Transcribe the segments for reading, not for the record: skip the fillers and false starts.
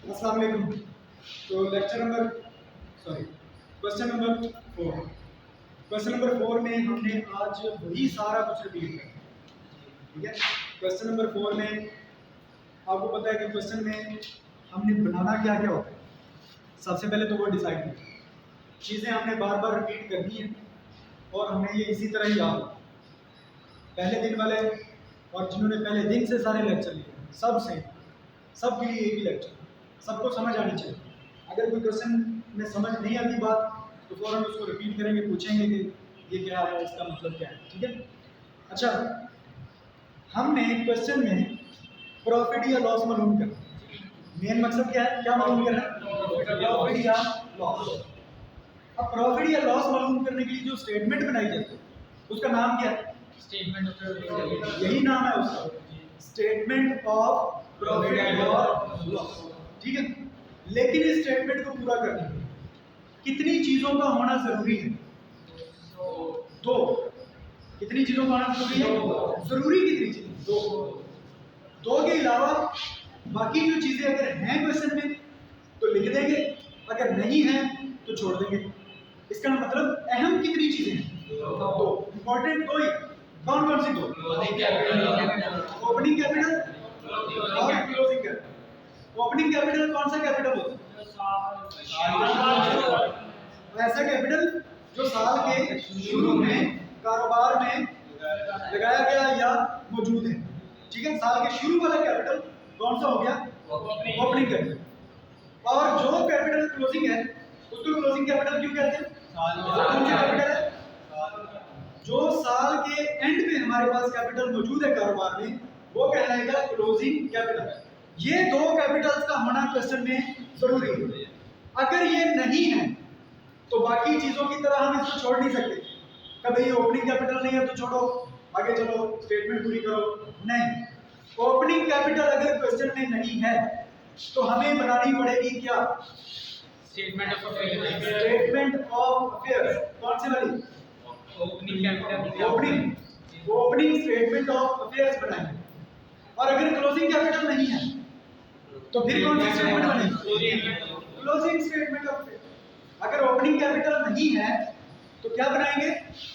अस्सलाम वालेकुम। तो क्वेश्चन नंबर 4। क्वेश्चन नंबर 4 में हमने आज वही सारा कुछ रिपीट करना है, ठीक है। क्वेश्चन नंबर 4 में आपको पता है कि क्वेश्चन में हमने बनाना क्या क्या होता है। सबसे पहले तो वो डिसाइड किया, चीज़ें हमने बार बार रिपीट करनी है और हमें ये इसी तरह ही याद होगा। पहले दिन वाले और जिन्होंने पहले दिन से सारे लेक्चर लिए सब से सब के लिए एक ही लेक्चर, सबको समझ आनी चाहिए। अगर कोई क्वेश्चन में समझ नहीं आती बात तो फौरन उसको रिपीट करेंगे, पूछेंगे कि ये क्या है, इसका मतलब क्या है, ठीक है। अच्छा, हमने क्वेश्चन में प्रॉफिट या लॉस मालूम करना। मेन मकसद क्या है, क्या मालूम करना? प्रॉफिट या लॉस। अब प्रॉफिट या लॉस मालूम करने के लिए जो स्टेटमेंट बनाई जाती है उसका नाम क्या है? स्टेटमेंट ऑफ यही नाम है उसका, स्टेटमेंट ऑफ प्रॉफिट और लॉस, ठीक है। लेकिन इस स्टेटमेंट को पूरा करने के लिए कितनी चीजों का होना जरूरी है? दो। कितनी चीजों का होना जरूरी है? जरूरी कितनी चीज? दो। दो के अलावा बाकी जो चीजें अगर हैं क्वेश्चन में तो लिख देंगे, अगर नहीं है तो छोड़ देंगे। इसका मतलब अहम कितनी चीजें हैं? दो। इंपॉर्टेंट दो ही। कौन कौन सी दो? ओपनिंग कैपिटल और क्लोजिंग कैपिटल। ओपनिंग कैपिटल कौन सा कैपिटल होता है? ऐसा कैपिटल जो साल के शुरू में कारोबार में लगाया गया या मौजूद है, ठीक है। साल के शुरू वाला कैपिटल कौन सा हो गया? Opening capital. और जो कैपिटल क्लोजिंग है उसको क्लोजिंग कैपिटल क्यों कहते हैं? कौन सा कैपिटल है? जो साल के एंड में हमारे पास कैपिटल मौजूद है कारोबार में वो कहलाएगा क्लोजिंग कैपिटल। ये दो कैपिटल्स का होना क्वेश्चन में जरूरी है। अगर ये नहीं है तो बाकी चीजों की तरह हम इसको छोड़ नहीं सकते। कभी ओपनिंग कैपिटल नहीं है तो छोड़ो, आगे चलो स्टेटमेंट पूरी करो, नहीं। ओपनिंग कैपिटल अगर क्वेश्चन में नहीं है तो हमें बनानी पड़ेगी क्या? Statement of affairs. Statement of affairs. कौन सी वाली? Opening capital. Opening statement of affairs बनाएंगे। और अगर क्लोजिंग कैपिटल नहीं है तो फिर कौन सी स्टेटमेंट बनेगी? Closing statement of affairs. अगर ओपनिंग कैपिटल नहीं है तो क्या बनाएंगे?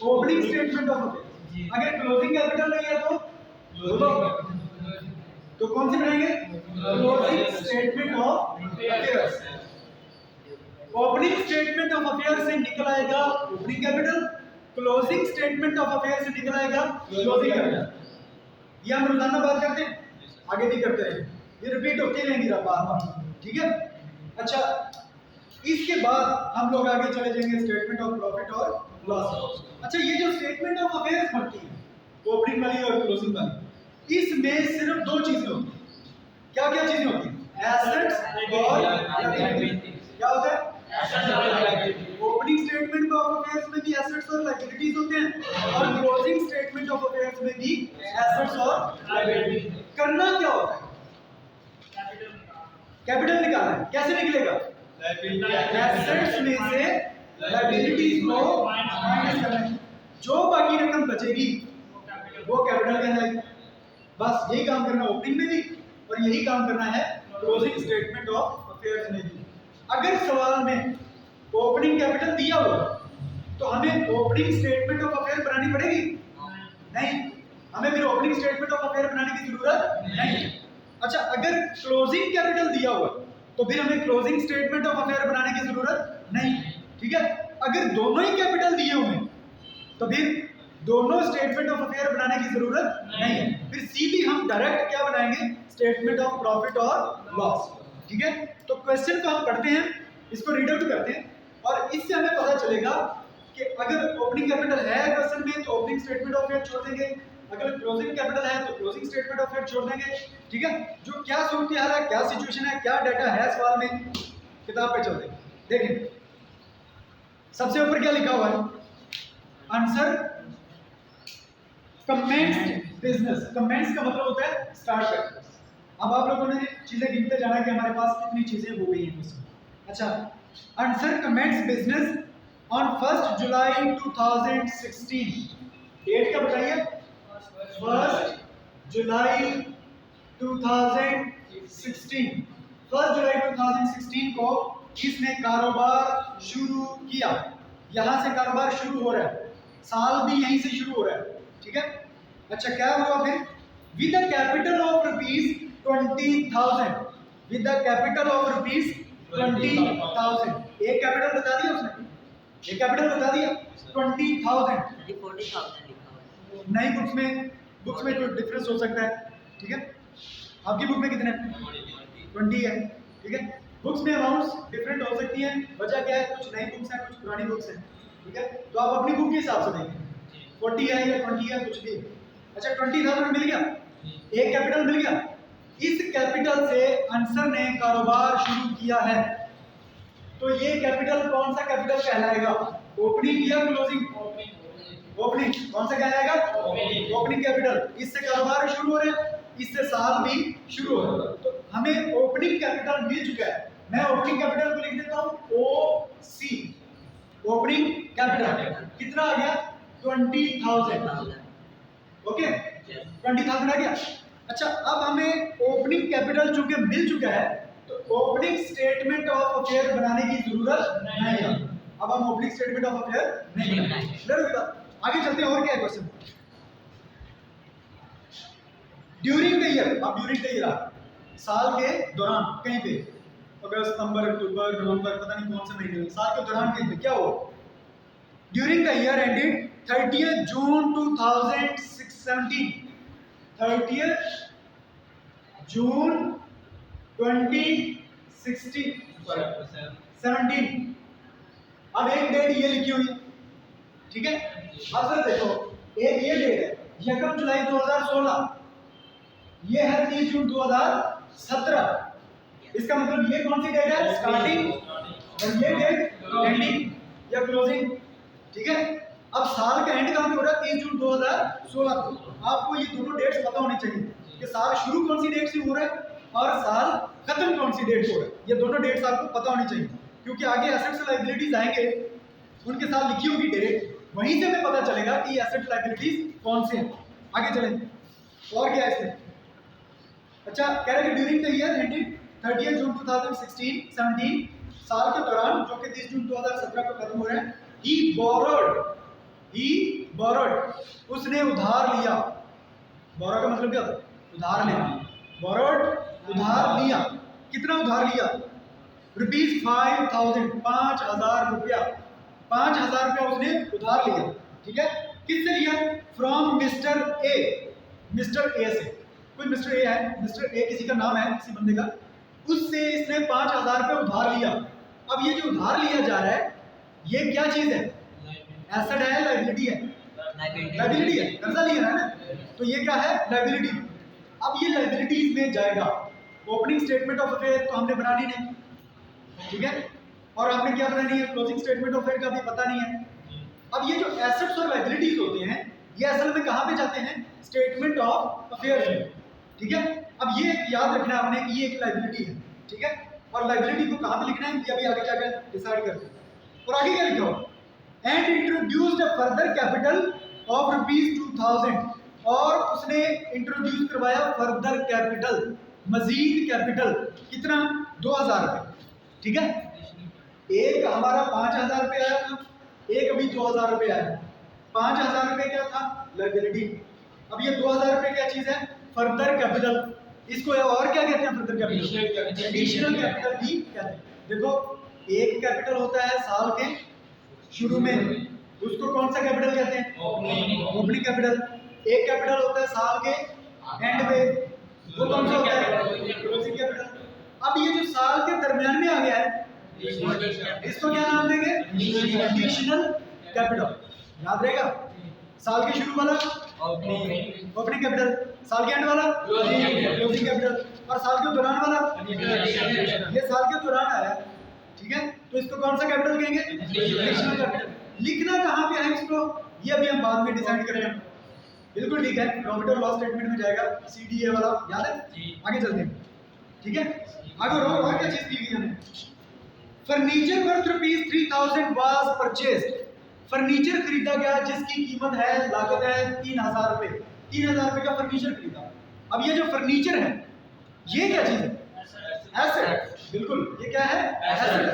Opening statement of affairs. अगर क्लोजिंग कैपिटल नहीं है तो कौन सी बनाएंगे? Closing statement of affairs. Opening statement of affairs से निकल आएगा opening capital, closing statement of affairs से निकल आएगा क्लोजिंग कैपिटल। ये हम रोजाना बात करते हैं, आगे भी करते रहेंगे, ये रिपीट होती रहेंगी बार बार, ठीक है। अच्छा, इसके बाद हम लोग आगे चले जाएंगे स्टेटमेंट ऑफ प्रॉफिट और लॉस। अच्छा, ये जो स्टेटमेंट ऑफ अफेयर्स बनती है ओपनिंग वाली और क्लोजिंग वाली, इसमें सिर्फ दो चीजें होती हैं। क्या क्या चीजें होती हैं? एसेट्स और लायबिलिटीज। क्या होता है? ओपनिंग स्टेटमेंट ऑफ अफेयर्स में भी एसेट्स और लायबिलिटीज होते हैं और क्लोजिंग स्टेटमेंट ऑफ अफेयर्स में भी एसेट्स और लायबिलिटीज। करना क्या होता है? कैपिटल निकालना है। कैसे निकलेगा? एसेट्स में से लायबिलिटीज को माइनस करना है, जो बाकी रकम बचेगी वो कैपिटल कहलाएगी। बस यही काम करना है ओपनिंग में भी और यही काम करना है क्लोजिंग स्टेटमेंट ऑफ अफेयर्स में भी। अगर सवाल में ओपनिंग कैपिटल दिया हो तो हमें ओपनिंग स्टेटमेंट ऑफ अफेयर बनानी पड़ेगी? नहीं, हमें फिर ओपनिंग स्टेटमेंट ऑफ अफेयर बनाने की जरूरत नहीं है। अच्छा, अगर क्लोजिंग कैपिटल दिया हुआ तो फिर हमें क्लोजिंग स्टेटमेंट ऑफ अफेयर बनाने की जरूरत नहीं, ठीक है। अगर दोनों ही कैपिटल दिए हुए तो फिर दोनों स्टेटमेंट ऑफ अफेयर बनाने की जरूरत नहीं है। फिर सीधी हम डायरेक्ट क्या बनाएंगे? स्टेटमेंट ऑफ प्रॉफिट और लॉस, ठीक है। तो क्वेश्चन को हम पढ़ते हैं, इसको रीड आउट करते हैं और इससे हमें पता चलेगा कि अगर ओपनिंग कैपिटल है क्वेश्चन में तो ओपनिंग स्टेटमेंट ऑफ अफेयर छोड़ देंगे, अगर क्लोजिंग कैपिटल है तो क्लोजिंग स्टेटमेंट ऑफ अफेयर छोड़ देंगे, ठीक है। जो क्या सूरत हाल है, क्या सिचुएशन है, क्या डाटा है सवाल में, किताब पे चलते हैं। देखिए सबसे ऊपर क्या लिखा हुआ है? Answer commenced business. कमेंस का मतलब होता है स्टार्ट करना। अब आप लोगों ने चीजें गिनते जाना कि हमारे पास कितनी चीजें हो गई हैं उसमें। अच्छा, answer commences business on 1 July 2016। Date क्या बताइए? 1 जुलाई 2016। 1 जुलाई 2016 को इसने कारोबार शुरू किया। यहां से कारोबार शुरू हो रहा है, साल भी यहीं से शुरू हो रहा है, ठीक है। अच्छा, क्या हुआ फिर? With the capital of rupees 20,000, with the capital of rupees 20,000, एक कैपिटल बता दिया उसने, एक कैपिटल बता दिया 20,000। 40,000 लिखा हुआ है। नई बुक्स में जो डिफरेंस हो सकता है, ठीक है। आपकी बुक में कितने? 20 है, ठीक है। बुक्स में अमाउंट्स डिफरेंट हो सकती हैं, वजह क्या है? कुछ नई बुक्स हैं, कुछ पुरानी बुक्स हैं, ठीक है। तो आप अपनी बुक के हिसाब से देखें, 40 है या 20 है, कुछ भी। अच्छा, 20,000 मिल गया, एक कैपिटल मिल गया। इस कैपिटल से अंसर ने कारोबार शुरू किया है, तो ये कैपिटल कौन सा कैपिटल कहलाएगा? ओपनिंग या क्लोजिंग? ओपनिंग। कौन सा कहलाएगा? Opening capital. इससे कारोबार शुरू हो रहा है, इससे साल भी शुरू हो रहा है, तो हमें ओपनिंग कैपिटल मिल चुका है। मैं ओपनिंग कैपिटल को लिख देता हूं OC, ओपनिंग कैपिटल। कितना आ गया? 20,000। ओके, 20,000 आ गया। अच्छा, अब हमें ओपनिंग कैपिटल चूंकि मिल चुका है, तो ओपनिंग स्टेटमेंट ऑफ अफेयर बनाने की जरूरत नहीं है। अब हम ओपनिंग स्टेटमेंट ऑफ अफेयर नहीं बनाएंगे। क्लियर हुई बात? आगे चलते हैं, और क्या है क्वेश्चन? ड्यूरिंग द ईयर, अब ड्यूरिंग द ईयर साल के दौरान कहीं पे, अगस्त, सितंबर, अक्टूबर, नवंबर, पता नहीं कौन से महीने में, साल के दौरान कहीं पे क्या हो? During the year ended 30th June 2017, 30th जून 2017। अब एक डेट ये लिखी हुई, ठीक है। अब सर देखो, एक ये डेट है 1 जुलाई 2016, ये है 30 जून 2017। इसका मतलब ये कौन सी डेट है? स्टार्टिंग, और ये डेट एंडिंग या क्लोजिंग, ठीक है। अब साल का एंड कहाँ पे हो रहा है? 30 जून 2016 को। आपको ये दोनों डेट्स पता होनी चाहिए कि साल शुरू कौन सी डेट से हो रहा है और साल खत्म कौन सी डेट हो रहा है। ये दोनों डेट्स आपको पता होनी चाहिए, क्योंकि आगे एसेट्स लायबिलिटीज आएंगे, उनके साथ लिखी होगी डेट, वहीं से हमें पता चलेगा कि एसेट्स लायबिलिटीज कौन से हैं। आगे चलेंगे, और क्या है इसमें? अच्छा, कह रहे हैं कि during the year ended 30th जून 2017, साल के दौरान जो कि 30 जून 2017 को खत्म हो रहे हैं, ही बोरोड, उसने उधार लिया। बोरो का मतलब क्या होता है? उधार लेना। बोरोड, उधार लिया। कितना उधार लिया? रुपीज 5,000, 5,000 रुपया, 5,000 रुपया उसने उधार लिया, ठीक है। किससे लिया? From mister A, mister A से। कोई मिस्टर ए है, मिस्टर ए किसी का नाम है, किसी बंदे का, उससे इसने 5,000 रुपये उधार लिया। अब ये जो उधार लिया जा रहा है, ये क्या चीज है? एसेट है, लायबिलिटी है? लायबिलिटी है, कर्जा लिया है ना, तो ये क्या है? लायबिलिटी। अब ये लायबिलिटीज में जाएगा। ओपनिंग स्टेटमेंट ऑफ अफेयर तो हमने बनानी नहीं, ठीक है, और हमने क्या बनानी है? क्लोजिंग स्टेटमेंट ऑफ अफेयर का भी पता नहीं है। अब ये जो एसेट्स और लायबिलिटीज होते हैं, ये असल में कहाँ पे जाते हैं? स्टेटमेंट ऑफ अफेयर में, ठीक है। अब ये याद रखना है आपने कि ये एक लायबिलिटी है, ठीक है, और लायबिलिटी को कहाँ पे लिखना है ये अभी आगे जाकर डिसाइड करते हैं। और आगे क्या लिखा हो? And introduced a further capital of rupees 2,000, और उसने इंट्रोड्यूस करवाया फर्दर कैपिटल, मजीद कैपिटल। कितना? 2,000 रुपये, ठीक है। एक हमारा 5,000 रुपये आया था, एक अभी 2,000 रुपये आया। 5,000 रुपये क्या था? लायबिलिटी। अब ये 2,000 रुपये क्या चीज है? Further capital. इसको और क्या कहते हैं? फर्दर कैपिटल, एडिशनल कैपिटल भी कहते हैं। देखो, एक कैपिटल होता है साल के शुरू में, उसको कौन सा कैपिटल कहते हैं? Opening capital. एक कैपिटल होता है साल के एंड में, वो कौन सा होता है? Closing capital. अब ये जो साल के दरमियान में आ गया है, इसको क्या नाम देंगे? Additional capital. याद रहेगा? साल के शुरू वाला ओपनिंग कैपिटल, साल के एंड वाला क्लोजिंग कैपिटल, और साल के दौरान वाला, ये साल के दौरान आया, ठीक है, तो इसको कौन सा कैपिटल कहेंगे? Additional capital. लिखना कहाँ पे है इसको, ये अभी हम बाद में डिसाइड करेंगे। बिल्कुल ठीक है, प्रॉफिट और लॉस स्टेटमेंट में जाएगा, CDA वाला, याद है? आगे चलते हैं, ठीक है। आगे और क्या चीज दी गई हमें? Furniture worth rupees 3,000 was purchased. Furniture खरीदा गया जिसकी कीमत है, लागत है 3,000 रुपए। 3,000 रुपए का फर्नीचर खरीदा। अब ये जो फर्नीचर है, ये क्या चीज है? एसेट, बिल्कुल, ये क्या है? एसेट।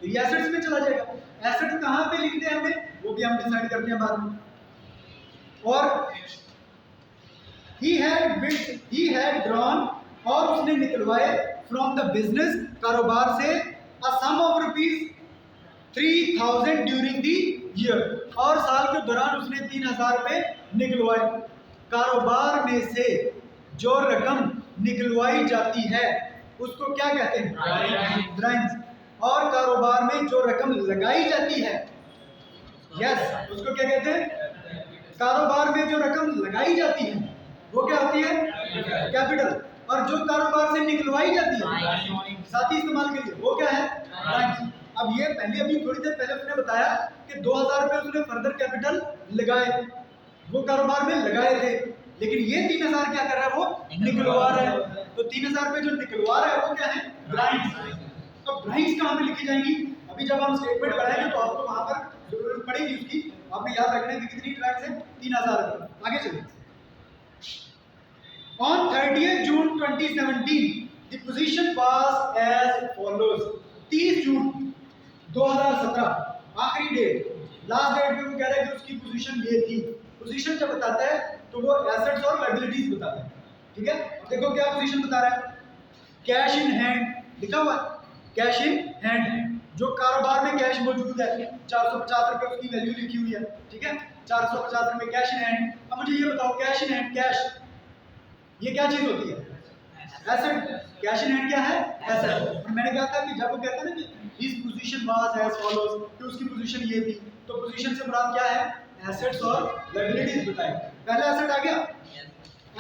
तो ये एसेट्स में चला जाएगा। एसेट कहाँ पे लिखते हैं हमें, वो भी हम डिसाइड करते हैं बाद में। और he had drawn, और उसने निकलवाए from the business, कारोबार से, a sum of rupees 3000 during the year, और साल के दौरान उसने 3000 रुपए निकलवाए। कारोबार में से जो रकम निकलवाई जाती है उसको क्या कहते हैं? ड्राइंग्स। और कारोबार में जो रकम लगाई जाती है, यस, उसको क्या कहते हैं? कारोबार में जो रकम लगाई जाती है वो क्या होती है? कैपिटल। और जो कारोबार से निकलवाई जाती है साथी इस्तेमाल के लिए, वो क्या है? ड्राइंग्स। अब ये पहले, अभी थोड़ी देर पहले उसने बताया कि 2000 रुपए उसने फर्दर कैपिटल लगाए, वो कारोबार में लगाए थे, लेकिन ये 3000 क्या कर रहा है? वो निकलवा रहा है। तो 3000 रुपए जो निकलवा रहा है वो क्या है? ड्राइंग्स। तो ड्राइंग्स कहाँ पे लिखी जाएंगी? अभी जब हम स्टेटमेंट बनाएंगे तो आपको वहां पर जरूरत पड़ेगी उसकी, आपने याद रखना है कि कितनी ड्राइंग्स है? 3000 रुपए। आगे चलिए। On 30th June 2017, the position was as follows. 30 जून 2017 आखिरी डेट, लास्ट डेट पे वो कह रहा है कि उसकी पोजीशन ये थी। पोजीशन जब बताता है तो वो एसेट्स और लायबिलिटीज बताता है, ठीक है? देखो क्या पोजीशन बता रहा है? कैश इन हैंड लिखा हुआ है, कैश इन हैंड, जो कारोबार में कैश मौजूद है, 450 रुपए उसकी वैल्यू लिखी हुई है, ठीक है? 450 रुपए कैश इन हैंड। अब मुझे ये बताओ, कैश इन हैंड, कैश ये क्या चीज होती है? एसेट। कैश इन हैंड क्या है? एसेट। और मैंने कहा था कि जब वो कहता है ना कि इस पोजीशन वाज एज फॉलोज, कि उसकी पोजीशन ये थी, तो पोजीशन से मुराद क्या है? एसेट्स और लायबिलिटीज बताएं। पहला एसेट आ गया,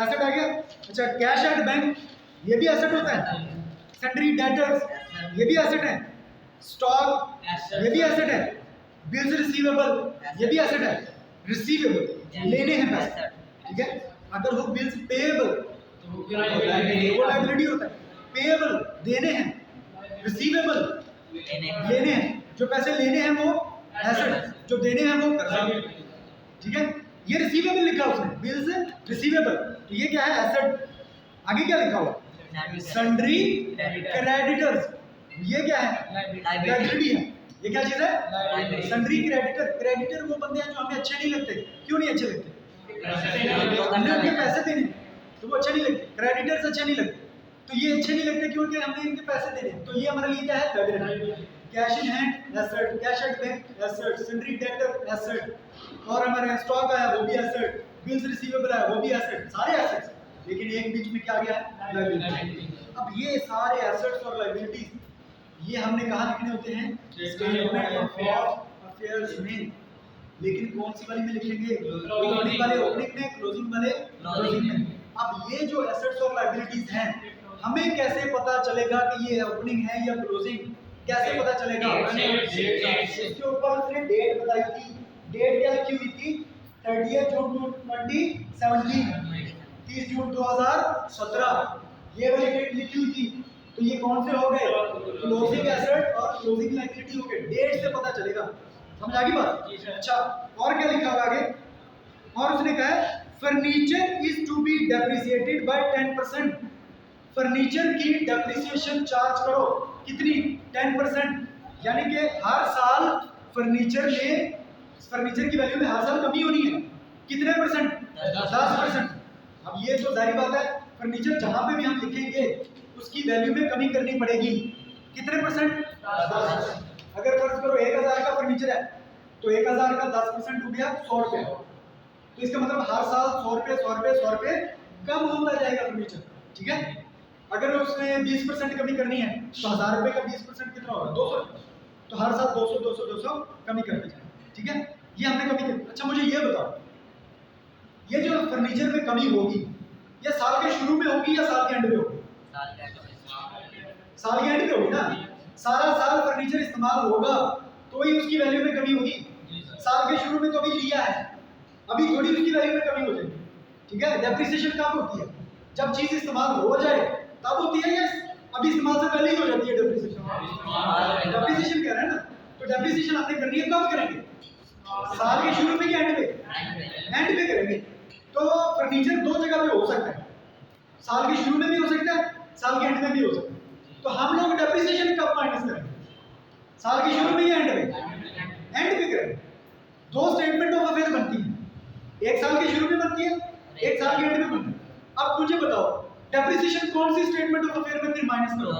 एसेट आ गया। अच्छा, कैश एट बैंक, ये भी एसेट होता है। सन्ड्री डेटर्स, ये भी एसेट है। स्टॉक, ये भी एसेट है। बिल्स रिसीवेबल, ये भी एसेट है। रिसीवेबल, लेने हैं पैसे, ठीक है? अगर वो बिल्स पेएबल तो वो लायबिलिटी होता है। पेएबल देने हैं, रिसीवेबल लेने हैं, जो पैसे लेने हैं वो एसेट, जो देने हैं वो कर्जा, ठीक है? ये रिसीवेबल लिखा उसने, बिल्स रिसीवेबल, तो ये क्या है? एसेट। आगे क्या लिखा हुआ? सन्ड्री क्रेडिटर्स, ये क्या है? लायबिलिटी है। ये क्या चीज है? Sundry creditor. क्रेडिटर वो बंदे हैं जो हमें अच्छे नहीं लगते। क्यों नहीं अच्छे लगते? हमने उनके पैसे देने तो वो अच्छे नहीं लगते। क्रेडिटर्स अच्छे नहीं लगते, तो ये अच्छे नहीं लगते क्योंकि हमने इनके पैसे देने। तो ये हमारे लिए क्या है? Liability. Cash in hand asset, cash at bank asset, sundry debtor asset, और हमारे स्टॉक आया वो भी एसेट, बिल्स रिसीवेबल आया वो भी एसेट, सारे एसेट्स। लेकिन एक बीच में क्या गया? लायबिलिटी। अब ये सारे एसेट्स और लायबिलिटीज ये हमने कहाँ लिखने होते हैं? स्टेटमेंट ऑफ अफेयर्स में। लेकिन कौन सी वाली में लिखेंगे? ओपनिंग वाले ओपनिंग में, क्लोजिंग वाले क्लोजिंग में। अब ये जो एसेट्स और लायबिलिटीज हैं, हमें कैसे पता चलेगा कि ये ओपनिंग है या क्लोजिंग? कैसे पता चलेगा? इसके ऊपर उसने डेट बताई थी। डेट क्या लिखी हुई थी? 30 जून 2017, 30 जून 2017, ये वाली डेट लिखी हुई थी। तो ये कौन से हो गए? क्लोजिंग एसेट और क्लोजिंग लायबिलिटी हो गए। डेट से पता चलेगा। समझ आ गई बात? अच्छा, और क्या लिखा हुआ आगे? और उसने कहा है furniture is to be depreciated by 10%। Furniture की डेप्रिसिएशन चार्ज करो, कितनी? 10%। यानी कि हर साल फर्नीचर में, फर्नीचर की वैल्यू में हर साल कमी होनी है। कितने परसेंट? 10%। अब ये तो जाहिर बात है, फर्नीचर जहां पे भी हम लिखेंगे उसकी वैल्यू में कमी करनी पड़ेगी। कितने परसेंट? 10%। अगर फर्ज करो 1000 का फर्नीचर है तो 1000 का 10% हो गया 100 रुपए। तो इसका मतलब हर साल 100 रुपए 100 रुपए 100 रुपए कम होता जाएगा फर्नीचर, ठीक है? अगर उसमें 20% कमी करनी है तो 1000 रुपए का 20% कितना होगा? 200 रुपए। तो हर साल 200 200 200 कमी करते जाए, ठीक है? ये हमने कमी कर। अच्छा, मुझे ये बताओ, ये जो फर्नीचर में कमी होगी ये साल के शुरू में होगी या साल के एंड में होगी? साल के एंड में होगी ना। सारा साल फर्नीचर इस्तेमाल होगा तो ही उसकी वैल्यू में कमी होगी। साल के शुरू में तो अभी लिया है, अभी थोड़ी उसकी वैल्यू में कमी हो जाएगी, ठीक है? डेप्रिसिएशन कब होती है? जब चीज इस्तेमाल हो जाए तब होती है, या अभी इस्तेमाल से पहले ही हो जाती है डेप्रिसिएशन? डेप्रिसिएशन कह रहे हैं ना, तो डेप्रिसिएशन आपने करनी है कब करेंगे? साल के शुरू में या एंड में? एंड में करेंगे। तो फर्नीचर दो जगह पे हो सकता है, साल के शुरू में भी हो सकता है, साल के एंड में भी हो सकता है। तो हम लोग डेप्रिसिएशन कब माइनस करेंगे? साल के शुरू में या एंड में? एंड में करेंगे। दो स्टेटमेंट ऑफ अफेयर बनती है, एक साल के शुरू में बनती है, एक साल के एंड में बनती है। अब मुझे बताओ डेप्रिसिएशन कौन सी स्टेटमेंट ऑफ अफेयर में फिर माइनस करो?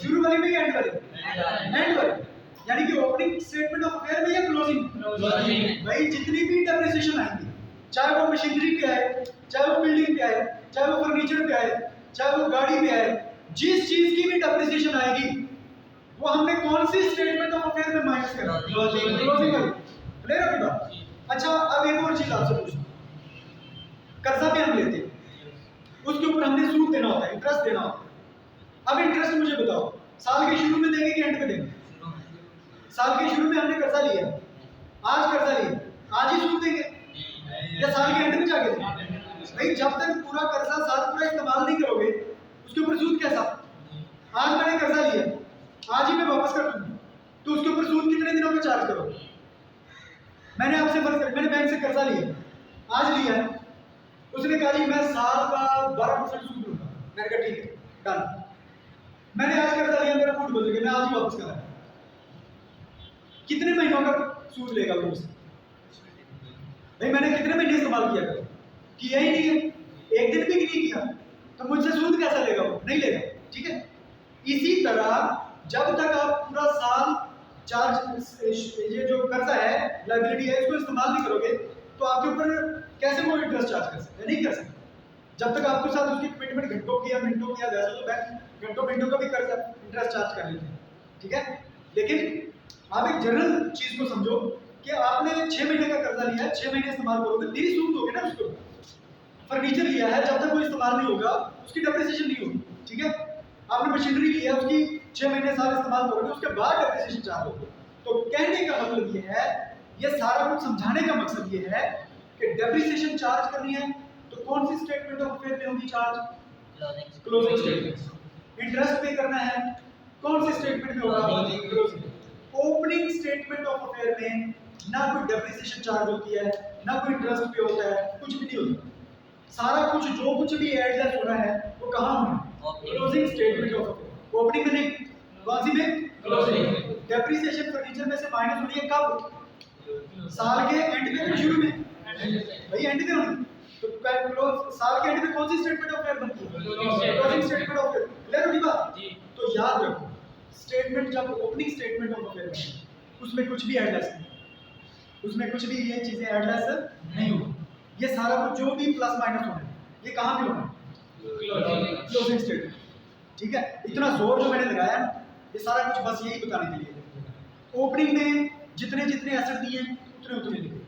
शुरू वाली में या एंड वाली? एंड वाली, यानी कि ओपनिंग स्टेटमेंट ऑफ अफेयर में या क्लोजिंग? भाई जितनी भी डेप्रिसिएशन आएंगी, चाहे वो मशीनरी पे आए, चाहे वो बिल्डिंग पे आए, चाहे वो फर्नीचर पे आए, चाहे वो गाड़ी पे आए, जिस चीज की भी डेप्रिसिएशन आएगी वो हमने कौन सी स्टेटमेंट ऑफ अफेयर में माइनस करना? क्लोजिंग वाली। क्लियर है बात? अच्छा, अब एक और चीज आपसे पूछूं, कर्जा भी हम लेते हैं, उसके ऊपर हमने सूद देना होता है, इंटरेस्ट देना होता है। अब इंटरेस्ट मुझे बताओ, साल के शुरू में देंगे कि एंड में देंगे? साल के शुरू में हमने कर्जा लिया, आज कर्जा लिया, आज ही सूद देंगे या साल के एंड में जाके देंगे? भाई जब तक पूरा कर्जा साल पूरा इस्तेमाल नहीं करोगे उसके ऊपर सूद कैसा? आज मैंने कर्जा लिया, आज ही मैं वापस कर दूंगा, तो उसके ऊपर सूद कितने दिनों में चार्ज करोगे? मैंने आपसे फर्ज कर, मैंने बैंक से कर्जा लिया, आज लिया है, उसने कहा जी मैं साल का 12% सूद दूंगा, मैंने कहा ठीक है डन। मैंने आज कर्जा लिया, मेरा मूड बदल गया, मैं आज ही वापस करा, कितने महीनों का सूद लेगा वो मुझसे? भाई मैंने कितने महीने इस्तेमाल किया ही नहीं है, एक दिन भी नहीं किया, तो मुझसे सूद कैसा लेगा? वो नहीं लेगा। ठीक है, इसी तरह जब तक आप पूरा साल चार्ज, ये जो कर्जा है, लायबिलिटी है, इसको इस्तेमाल नहीं करोगे तो आपके ऊपर कैसे वो इंटरेस्ट चार्ज कर सकते हैं? नहीं कर सकते। जब तक आपके साथ उसकी कमिटमेंट घंटों की या मिनटों की, या वैसे तो बैंक घंटों मिनटों का भी कर्जा इंटरेस्ट चार्ज कर लेते हैं। ठीक है, लेकिन आप एक जनरल चीज को समझो कि आपने 6 महीने का कर्जा लिया है, 6 महीने इस्तेमाल करोगे, तेरी सूद दोगे ना उसको। फर्नीचर लिया है, जब तक वो इस्तेमाल नहीं होगा उसकी डेप्रिसिएशन नहीं होगी। ठीक है, आपने मशीनरी ली है, उसकी 6 महीने साल इस्तेमाल करोगे, उसके बाद डेप्रिसिएशन चार्ज होगी। तो कहने का मतलब ये है, ये सारा कुछ समझाने का मकसद ये है कि डेप्रिसिएशन चार्ज करनी है तो कौन सी स्टेटमेंट ऑफ अफेयर में होगी चार्ज? Closing statement. इंटरेस्ट पे करना है, कौन सी स्टेटमेंट में होगा? Closing. Opening statement of affair में ना कोई डेप्रिसिएशन चार्ज होती है, ना कोई इंटरेस्ट पे होता है, कुछ भी नहीं होता। सारा कुछ जो कुछ भी एडलेस होना है वो कहाँ होना है? Closing statement of affair. Opening में नहीं, कौन सी में? क्लोजिंग। डेप्रिसिएशन फर्नीचर में से माइनस होनी है कब? साल के एंड में या शुरू में? भाई एंड में होनी। तो साल के एंड में कौन सी स्टेटमेंट ऑफ अफेयर बनती है? Closing statement of affair. Clear होगी बात? तो याद रखो, स्टेटमेंट जब ओपनिंग स्टेटमेंट ऑफ अफेयर है उसमें कुछ भी एडलेस नहीं, उसमें कुछ भी ये चीजें एडलेस नहीं होगी। ये सारा कुछ जो भी प्लस माइनस होना है ये कहाँ पे होना है? Closing statement. ठीक है, इतना जोर जो मैंने लगाया ना, ये सारा कुछ बस यही बताने के लिए। ओपनिंग में जितने जितने एसेट दिए उतने उतने लिखे,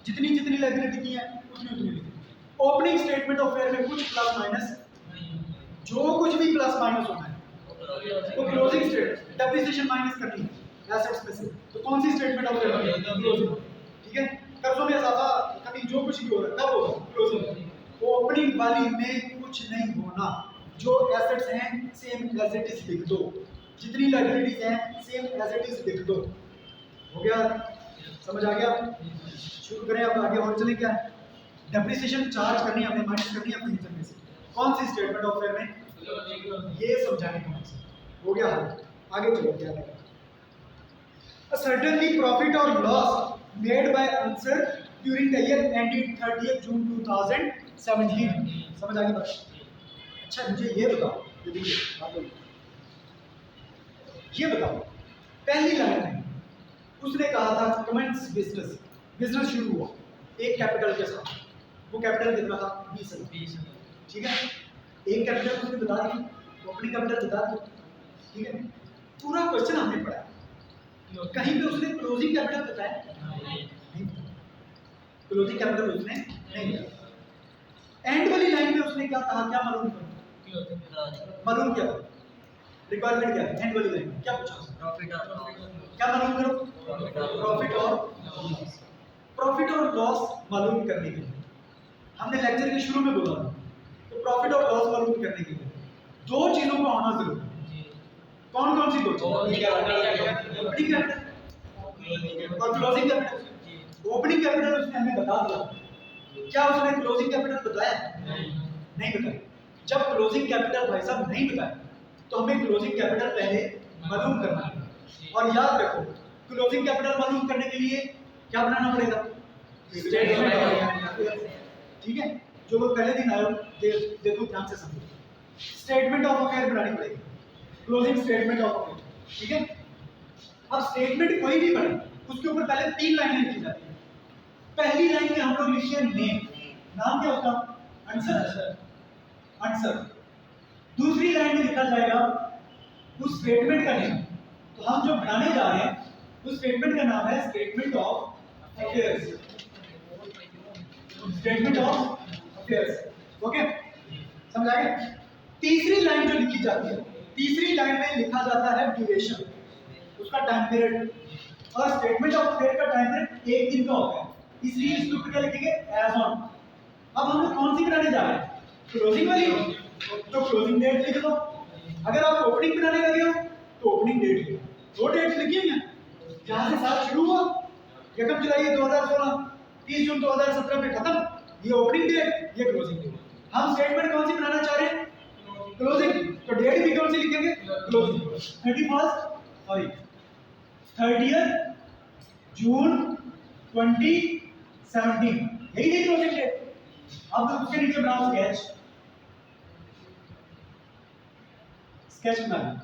जितनी जितनी लायबिलिटी दी है उतनी उतनी लिखे। ओपनिंग स्टेटमेंट ऑफ अफेयर में कुछ प्लस माइनस, जो कुछ भी प्लस माइनस होना है वो क्लोजिंग स्टेटमेंट। डेप्रिसिएशन माइनस करनी है एसेट्स में से, तो कौन सी स्टेटमेंट ऑफ अफेयर? क्लोजिंग। ठीक है, कर्जों में इजाफा कभी जो कुछ भी हो रहा है तब होगा क्लोजिंग। ओपनिंग वाली में कुछ नहीं होना, जो एसेट्स हैं सेम एज इट इज लिख दो, जितनी लायबिलिटीज हैं सेम एज इट इज लिख दो। हो गया? समझ आ गया? शुरू करें अब आगे और चले। क्या डेप्रिसिएशन चार्ज करनी है, हमें माइनस करनी है फर्नीचर में से, कौन सी स्टेटमेंट ऑफ अफेयर में? ये समझाने का मकसद। हो गया? आगे चलो। क्या है? Certainly profit or loss made by answer during the year ended 30th June 2017। समझ आ गई बात? अच्छा मुझे ये बताओ, ये बताओ, पहली लाइन में उसने कहा था कमेंस बिजनेस, बिजनेस शुरू हुआ एक कैपिटल के साथ, वो कैपिटल कितना था? 20,000। ठीक है, एक कैपिटल उसने बता दी, वो अपनी कैपिटल बता दी। ठीक है, पूरा क्वेश्चन हमने पढ़ा, कहीं पे उसने क्लोजिंग कैपिटल बताया नहीं, क्लोजिंग कैपिटल उसने नहीं बताया। एंड वाली लाइन में उसने क्या कहा? क्या मालूम करो, मालूम क्या रिक्वायरमेंट क्या है? एंड वाली लाइन में क्या पूछा? प्रॉफिट और लॉस। क्या मालूम करो? प्रॉफिट और लॉस मालूम करने के लिए हमने लेक्चर के शुरू में बोला था, तो प्रॉफिट और लॉस मालूम करने के लिए दो चीजों का होना जरूरी है। कौन कौन सी दो? ओपनिंग कैपिटल और क्लोजिंग कैपिटल। ओपनिंग कैपिटल उसने हमें बता दिया, क्या उसने क्लोजिंग कैपिटल बताया? नहीं बताया। जब क्लोजिंग कैपिटल भाई साहब नहीं बताया तो हमें क्लोजिंग कैपिटल पहले मालूम करना है। और याद रखो क्लोजिंग कैपिटल मालूम करने के लिए क्या बनाना पड़ेगा? स्टेटमेंट। ठीक है, जो लोग पहले दिन आए हो देखो ध्यान से समझो, स्टेटमेंट ऑफ अफेयर बनानी पड़ेगी, क्लोजिंग स्टेटमेंट ऑफ अफेयर। ठीक है, अब स्टेटमेंट कोई भी बने उसके ऊपर पहले 3 लाइनें लिखी जाती है। पहली लाइन में हम लोग लिखिए नेम, नाम क्या होगा? Answer, answer. दूसरी लाइन में लिखा जाएगा उस स्टेटमेंट का नेम, तो हम जो बनाने जा रहे हैं उस स्टेटमेंट का नाम है statement of affairs, statement of affairs. Okay, समझ आ गया? तीसरी लाइन जो लिखी जाती है, तीसरी लाइन में लिखा जाता है ड्यूरेशन, उसका टाइम पीरियड, और स्टेटमेंट ऑफ अफेयर का टाइम पीरियड 1 दिन का होता है, इसलिए इसके ऊपर क्या लिखेंगे? As on. अब हम लोग कौन सी बनाने जा रहे हैं? क्लोजिंग वाली, तो क्लोजिंग डेट लिख दो। अगर आप ओपनिंग बनाने लगे हो तो ओपनिंग डेट लिखो, 2 डेट्स लिखी हैं जहां से साल शुरू हुआ 1 जुलाई 2016, 30 जून 2017 पे खत्म, ये ओपनिंग डेट, ये क्लोजिंग डेट। हम स्टेटमेंट कौन सी बनाना चाह रहे हैं? क्लोजिंग, तो डेट भी कौन सी लिखेंगे? क्लोजिंग। 30th जून 2017, यही है क्लोजिंग डेट। अब उसके नीचे बनाओ स्केच, स्केच बनाना।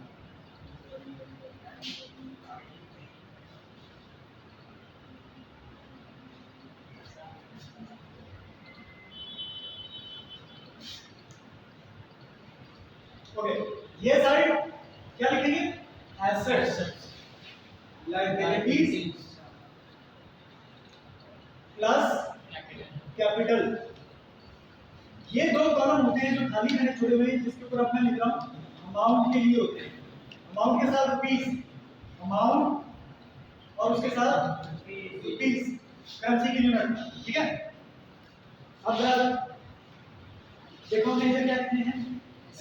ओके, ये साइड क्या लिखेंगे? Assets, liabilities plus capital. ये 2 कॉलम होते हैं जो खाली मैंने छोड़े हुए हैं, जिसके ऊपर अब मैं लिख रहा हूं अमाउंट के लिए होते हैं। अमाउंट के साथ रुपीस, अमाउंट और उसके साथ रुपीस, करेंसी की यूनिट। ठीक है, अब जरा देखो हमने इधर क्या लिखने हैं?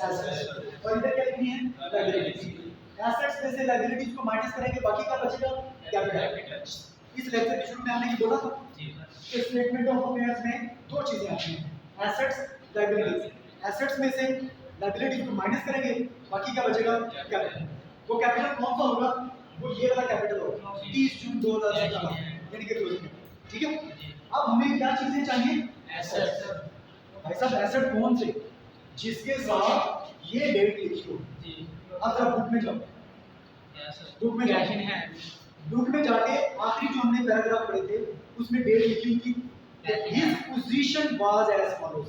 एसेट्स, और इधर क्या लिखनी है? लायबिलिटीज। एसेट्स में से लायबिलिटीज को माइनस करेंगे, बाकी का बचेगा कैपिटल। इस लेक्चर के शुरू में हमने ये बोला था कि स्टेटमेंट ऑफ अफेयर्स में 2 चीजें आती हैं, एसेट्स, लायबिलिटीज। एसेट्स में से लायबिलिटीज को माइनस करेंगे, बाकी का बचेगा कैपिटल। वो कैपिटल कौन सा होगा? वो ये वाला कैपिटल होगा, 30 जून 2017 यानी कि क्लोजिंग। ठीक है, अब हमें क्या चीजें चाहिए? एसेट्स। भाई साहब एसेट कौन से? जिसके साथ ये डेट लिखी हो। अब जरा बुक में जाओ, बुक में कैश इन हैंड, बुक में जाके आखिरी जो हमने पैराग्राफ पढ़े थे उसमें डेट लिखी हुई थी, his position was as follows.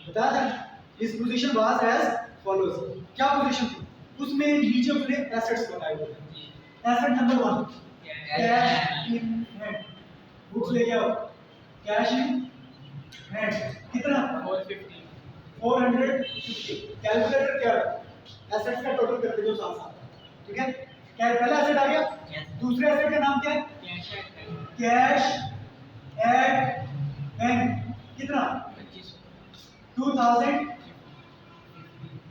बताया था his position was as follows. क्या पोजीशन थी? उसमें नीचे उसने एसेट्स बताए हुए थे। Asset number 1 cash in hand, books ले आओ। कैश इन हैंड कितना? 450। कैलकुलेटर क्या है? एसेट्स का टोटल करके जो साथ। ठीक है, क्या पहला एसेट आ गया? दूसरे एसेट का नाम क्या है? Cash at bank. कितना? 2050,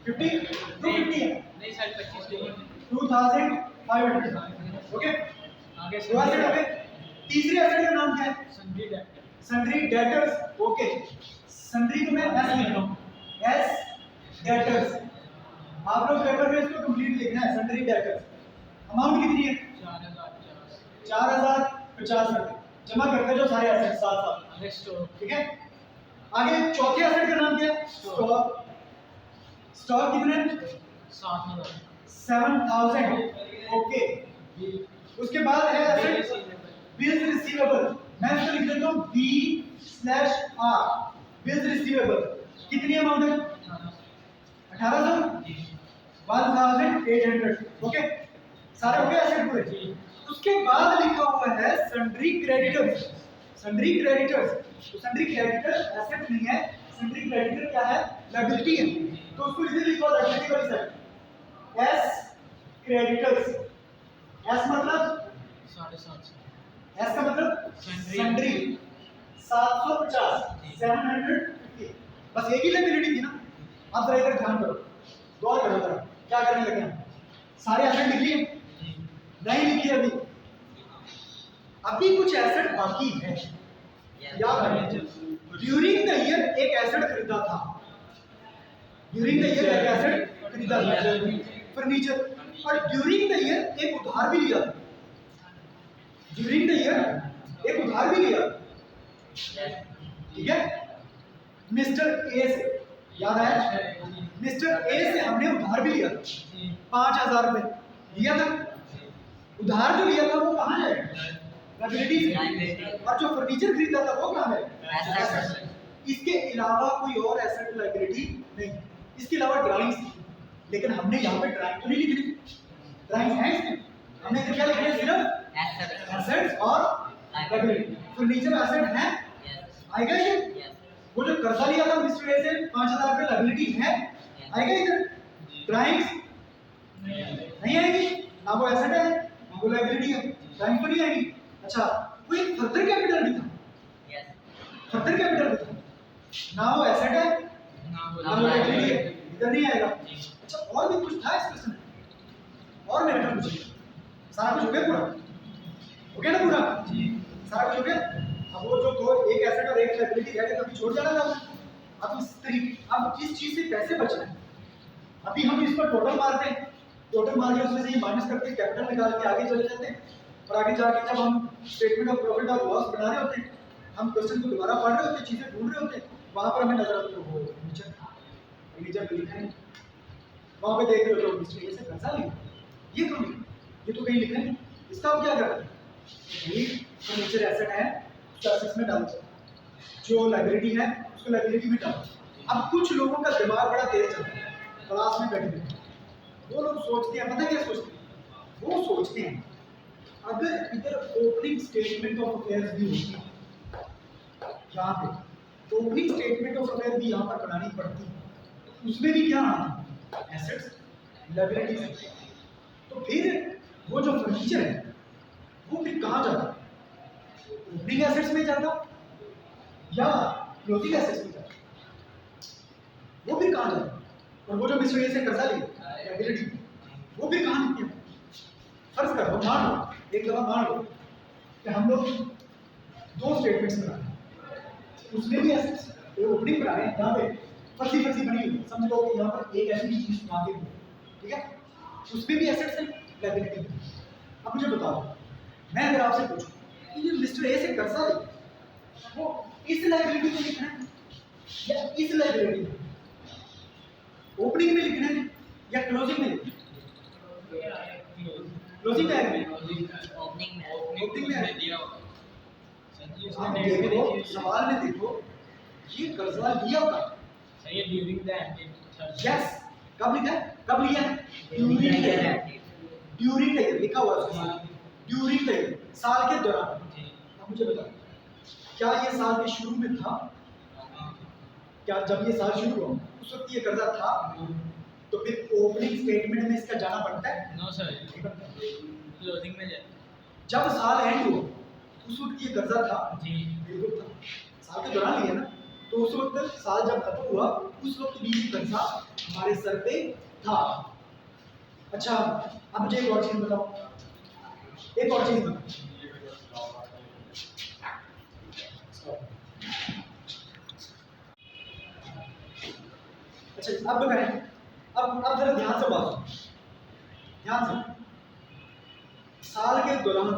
250 है नहीं सर 25 2500। ओके, आगे दो एसेट हो गए। तीसरे एसेट का नाम क्या है? Sundry debt, sundry debtors. Okay, sundry को मैं एस लिख रहा हूं, एस डेटर्स। आप लोग पेपर में इसको कंप्लीट लिखना है, सन्ड्री डेटर्स। अमाउंट कितनी है? 4050 रुपए जमा करते जो सारे एसेट साथ साथ। आगे स्टोर, ठीक है, आगे चौथे एसेट का नाम क्या है? स्टॉक। स्टॉक कितने? 7000। ओके, उसके बाद है एसेट बिल्स रिसीवेबल। मैं इसको लिख देता हूं B/R, बिल्स रिसीवेबल। कितनी अमाउंट है? 1800, 1800। ओके, सारे हो गए एसेट पूरे। उसके बाद लिखा हुआ है सन्ड्री क्रेडिटर्स। सन्ड्री क्रेडिटर्स, तो सन्ड्री क्रेडिटर एसेट नहीं है, सन्ड्री क्रेडिटर क्या है? लायबिलिटी है, तो उसको इधर लिखो लायबिलिटी वाली साइड, एस क्रेडिटर्स। एस मतलब 750, एस का मतलब सन्ड्री 750, 750। बस एक ही लायबिलिटी थी ना। अब जरा इधर ध्यान करो, गौर करो जरा क्या करने लगे हम। सारे एसेट लिख लिए? नहीं लिखी अभी, अभी कुछ एसेट बाकी है। याद रखिए, ड्यूरिंग द ईयर एक एसेट खरीदा था, ड्यूरिंग द ईयर एक एसेट खरीदा था, फर्नीचर। और ड्यूरिंग द ईयर एक उधार भी लिया था, ड्यूरिंग द ईयर एक उधार भी लिया, ठीक है। मिस्टर ए से, याद आया, मिस्टर ए से हमने उधार भी लिया था 5,000 रुपए लिया था। उधार जो लिया था वो कहाँ है, लायबिलिटी से। और जो फर्नीचर खरीदा था वो कहाँ है, इसके अलावा कोई और एसेट लायबिलिटी नहीं, इसके अलावा ड्राइंग्स। लेकिन हमने यहाँ पे ड्राइंग तो नहीं लिखी, ड्राइंग है इसमें, हमने क्या लिखा है, सिर्फ एसेट्स और लायबिलिटी। फर्नीचर एसेट है, आएगा ये। वो जो कर्जा लिया था मिस्टर ए से 5,000 रुपए लायबिलिटी है, आएगा इधर। ड्राइंग्स नहीं आएगी, ना वो एसेट है ना वो लायबिलिटी है, ड्राइंग तो नहीं आएगी। अच्छा, कोई फर्दर कैपिटल भी था, फर्दर कैपिटल भी था, ना वो एसेट है ना वो लायबिलिटी है, इधर नहीं आएगा। अच्छा, और भी कुछ था इस क्वेश्चन में, और मेरे को पूछिए। सारा कुछ हो गया, पूरा हो गया ना, पूरा सारा कुछ हो गया। अब वो जो दो, एक एसेट और एक लायबिलिटी रह गए, तो अभी छोड़ जाना था। अब इस तरीके, अब इस चीज से कैसे बचना है, अभी हम इस पर टोटल मारते हैं, टोटल मार के उसमें से ये माइनस करके कैपिटल निकाल के आगे चले जाते हैं। और आगे जाके जब हम स्टेटमेंट ऑफ प्रॉफिट और लॉस बना रहे होते हैं, हम क्वेश्चन को दोबारा पढ़ रहे होते हैं, चीजें ढूंढ रहे होते हैं, वहां पर हमें नजर आता है वो नीचे पे लिखा है, वहां पे देख रहे हो तो मिस्टर ए से कर्जा लिया, ये क्यों नहीं, ये तो कहीं लिखा नहीं, इसका हम क्या कर रहे हैं, ये फर्नीचर एसेट है उसको एसेट्स में डाल दो, जो लायबिलिटी है उसको लायबिलिटी में डालो। अब कुछ लोगों का दिमाग बड़ा तेज चलता है, क्लास में बैठे वो लोग सोचते हैं, पता क्या सोचते हैं, वो सोचते हैं अगर इधर ओपनिंग स्टेटमेंट ऑफ अफेयर्स भी होती है, यहाँ पे ओपनिंग स्टेटमेंट ऑफ अफेयर भी यहाँ पर बनानी पड़ती है, उसमें भी क्या आना, एसेट्स लायबिलिटीज, तो फिर वो जो फर्नीचर है वो फिर कहाँ जाता, ओपनिंग एसेट्स में जाता या क्लोजिंग एसेट्स में जाता, वो फिर कहाँ जाता। और वो जो मिस्टर ए से कर्जा लिया लायबिलिटी, वो फिर कहाँ लिखते हैं, फर्ज करो, मान लो एक दफा मान लो कि हम लोग दो स्टेटमेंट्स बना रहे हैं, उसमें भी एसेट्स ओपनिंग बना रहे हैं, यहाँ पे फर्जी फर्जी बनी हुई, समझ लो कि यहाँ पर एक ऐसी चीज आगे हुई, ठीक है, उसमें भी एसेट्स है लायबिलिटी। अब मुझे बताओ, मैं अगर आपसे पूछूं कि ये मिस्टर ए से कर्जा लिया, वो इस लायबिलिटी में लिखना है या इस लायबिलिटी में, ओपनिंग में लिखना है या क्लोजिंग में लिखना है, क्लोजिंग में है, ओपनिंग में है। आप देखो सवाल में देखो, ये कर्जा लिया था, सही है, ड्यूरिंग द एंड, यस, कब लिखा है, कब लिया है, during the year, during the year लिखा हुआ है, ड्यूरिंग द ईयर, साल के दौरान। अब मुझे बताओ, क्या ये साल के शुरू में था, क्या जब ये साल शुरू हुआ उस वक्त ये कर्जा था, तो फिर ओपनिंग स्टेटमेंट में इसका जाना पड़ता है, नो सर, क्लोजिंग में जाए, जब साल एंड हुआ उस वक्त ये कर्जा था, जी बिल्कुल था, साल के दौरान लिया ना, तो उस वक्त साल जब खत्म हुआ उस वक्त भी कर्जा हमारे सर पे था। अच्छा, अब मुझे एक और चीज बताओ, एक और चीज बताओ, अच्छा अब बताएं, अब जरा ध्यान से बात सुनो, ध्यान से, साल के दौरान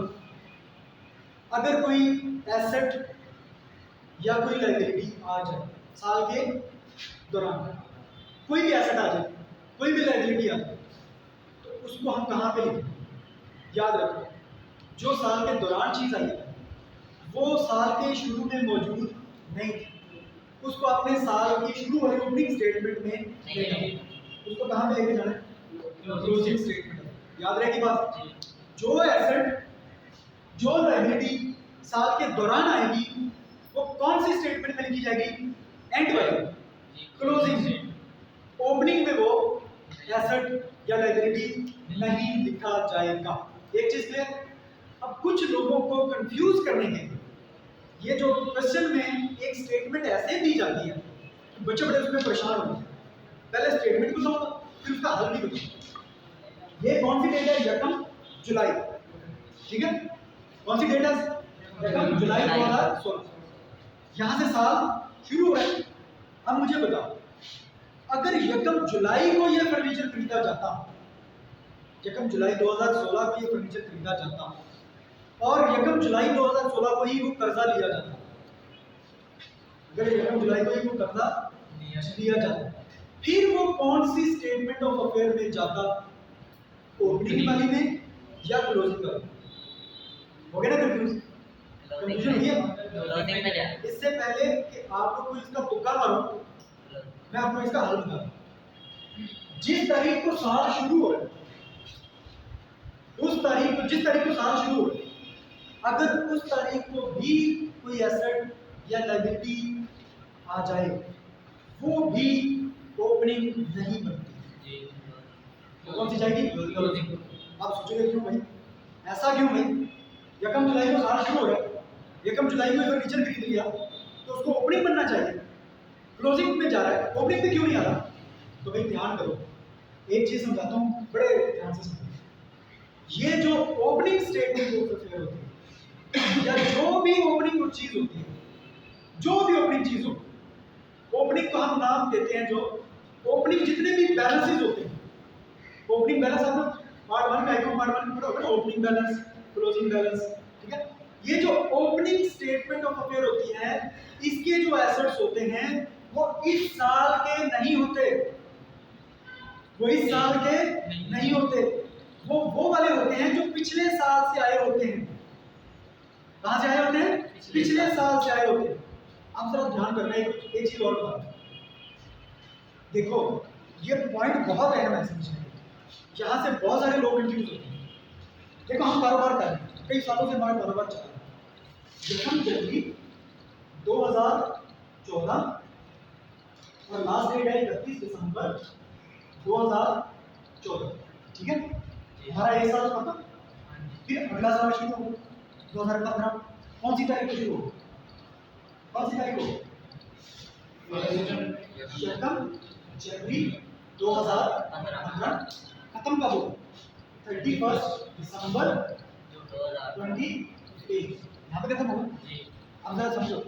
अगर कोई एसेट या कोई लायबिलिटी आ जाए, साल के दौरान कोई भी एसेट आ जाए, कोई भी लायबिलिटी आ जाए, तो उसको हम कहाँ पे लिखें, याद रखो, जो साल के दौरान चीज आई है वो साल के शुरू में मौजूद नहीं थी, उसको अपने साल की शुरू वाली ओपनिंग स्टेटमेंट में लेना है, उसको कहाँ पे लेके जाना है, क्लोजिंग स्टेटमेंट। याद रहेगी बात, जो एसेट जो लायबिलिटी साल के दौरान आएगी वो कौन सी स्टेटमेंट में लिखी जाएगी, एंड वाली, क्लोजिंग। ओपनिंग में वो एसेट या लायबिलिटी नहीं लिखा जाएगा। एक चीज क्लियर। अब कुछ लोगों को कंफ्यूज करने के लिए ये जो क्वेश्चन में एक स्टेटमेंट ऐसे दी जाती है, बच्चे बड़े उसमें परेशान होते हैं, पहले स्टेटमेंट बताऊंगा फिर उसका हल भी बताऊंगा। ये कौन सी डेट है, यकम जुलाई, ठीक है, कौन सी डेट है, यकम जुलाई 2016, यहाँ से साल शुरू हुआ है। अब मुझे बताओ, अगर यकम जुलाई को यह फर्नीचर खरीदा जाता, यकम जुलाई 2016 को यह फर्नीचर खरीदा जाता और यकम जुलाई 2016 को ही वो कर्जा लिया जाता, अगर यकम जुलाई को ही वो कर्जा लिया जाता, फिर वो कौन सी स्टेटमेंट ऑफ अफेयर में जाता, ओपनिंग वाली में या क्लोजिंग वाली? हो गया ना कंफ्यूजन हो गया? क्लोजिंग में जाए। इससे पहले कि आपको कोई इसका तुक्का मारूं, मैं आपको इसका हल बताऊं। जिस तारीख को साल शुरू हो रहा है, उस तारीख को, जिस तारीख को साल शुरू हो रहा है, अगर उस तारीख को भी कोई एसेट या लायबिलिटी आ जाए, वो भी ओपनिंग नहीं बनती। तो कौन सी जाएगी? क्लोजिंग। आप सोचोगे क्यों भाई, ऐसा क्यों भाई? यकम जुलाई को साल शुरू हो रहा है, यकम जुलाई को फर्नीचर खरीद लिया तो उसको ओपनिंग बनना चाहिए, क्लोजिंग में जा रहा है, ओपनिंग पे क्यों नहीं आ रहा? तो भाई ध्यान करो, एक चीज समझाता हूँ, बड़े ध्यान से समझो। ये जो ओपनिंग स्टेटमेंट ऑफ अफेयर होती है, या जो भी ओपनिंग चीज होती है, जो भी ओपनिंग चीज हो, ओपनिंग को हम नाम देते हैं, जो ओपनिंग जितने भी बैलेंसेस होते हैं, ओपनिंग बैलेंस हम लोग पार्ट 1 में पार्ट 1 में पढ़ा होगा, ओपनिंग बैलेंस, क्लोजिंग बैलेंस, ठीक है? ये जो ओपनिंग स्टेटमेंट ऑफ अफेयर होती है, इसके जो एसेट्स होते हैं वो इस साल के नहीं होते, वो इस साल के नहीं होते, वो वाले होते हैं जो पिछले साल से आए होते हैं। कहां से आए होते हैं? पिछले साल से आए होते हैं। अब जरा ध्यान करना, एक चीज और बात देखो, ये पॉइंट बहुत अहम है समझने में, यहाँ से बहुत सारे लोग कंफ्यूज होते हैं। देखो हम कारोबार कर रहे हैं, कई सालों से हमारा कारोबार चल रहा है, यकम जनवरी 2014 और लास्ट डेट है 31 दिसंबर 2014, ठीक है? हमारा एक साल खत्म, फिर अगला साल शुरू हो 2015। कौन सी तारीख को शुरू हो? कौन सी तारीख को? यकम जनवरी 2015। खत्म कब हो? 31 दिसंबर 2023, यहाँ पे खत्म हो। अब जरा समझो,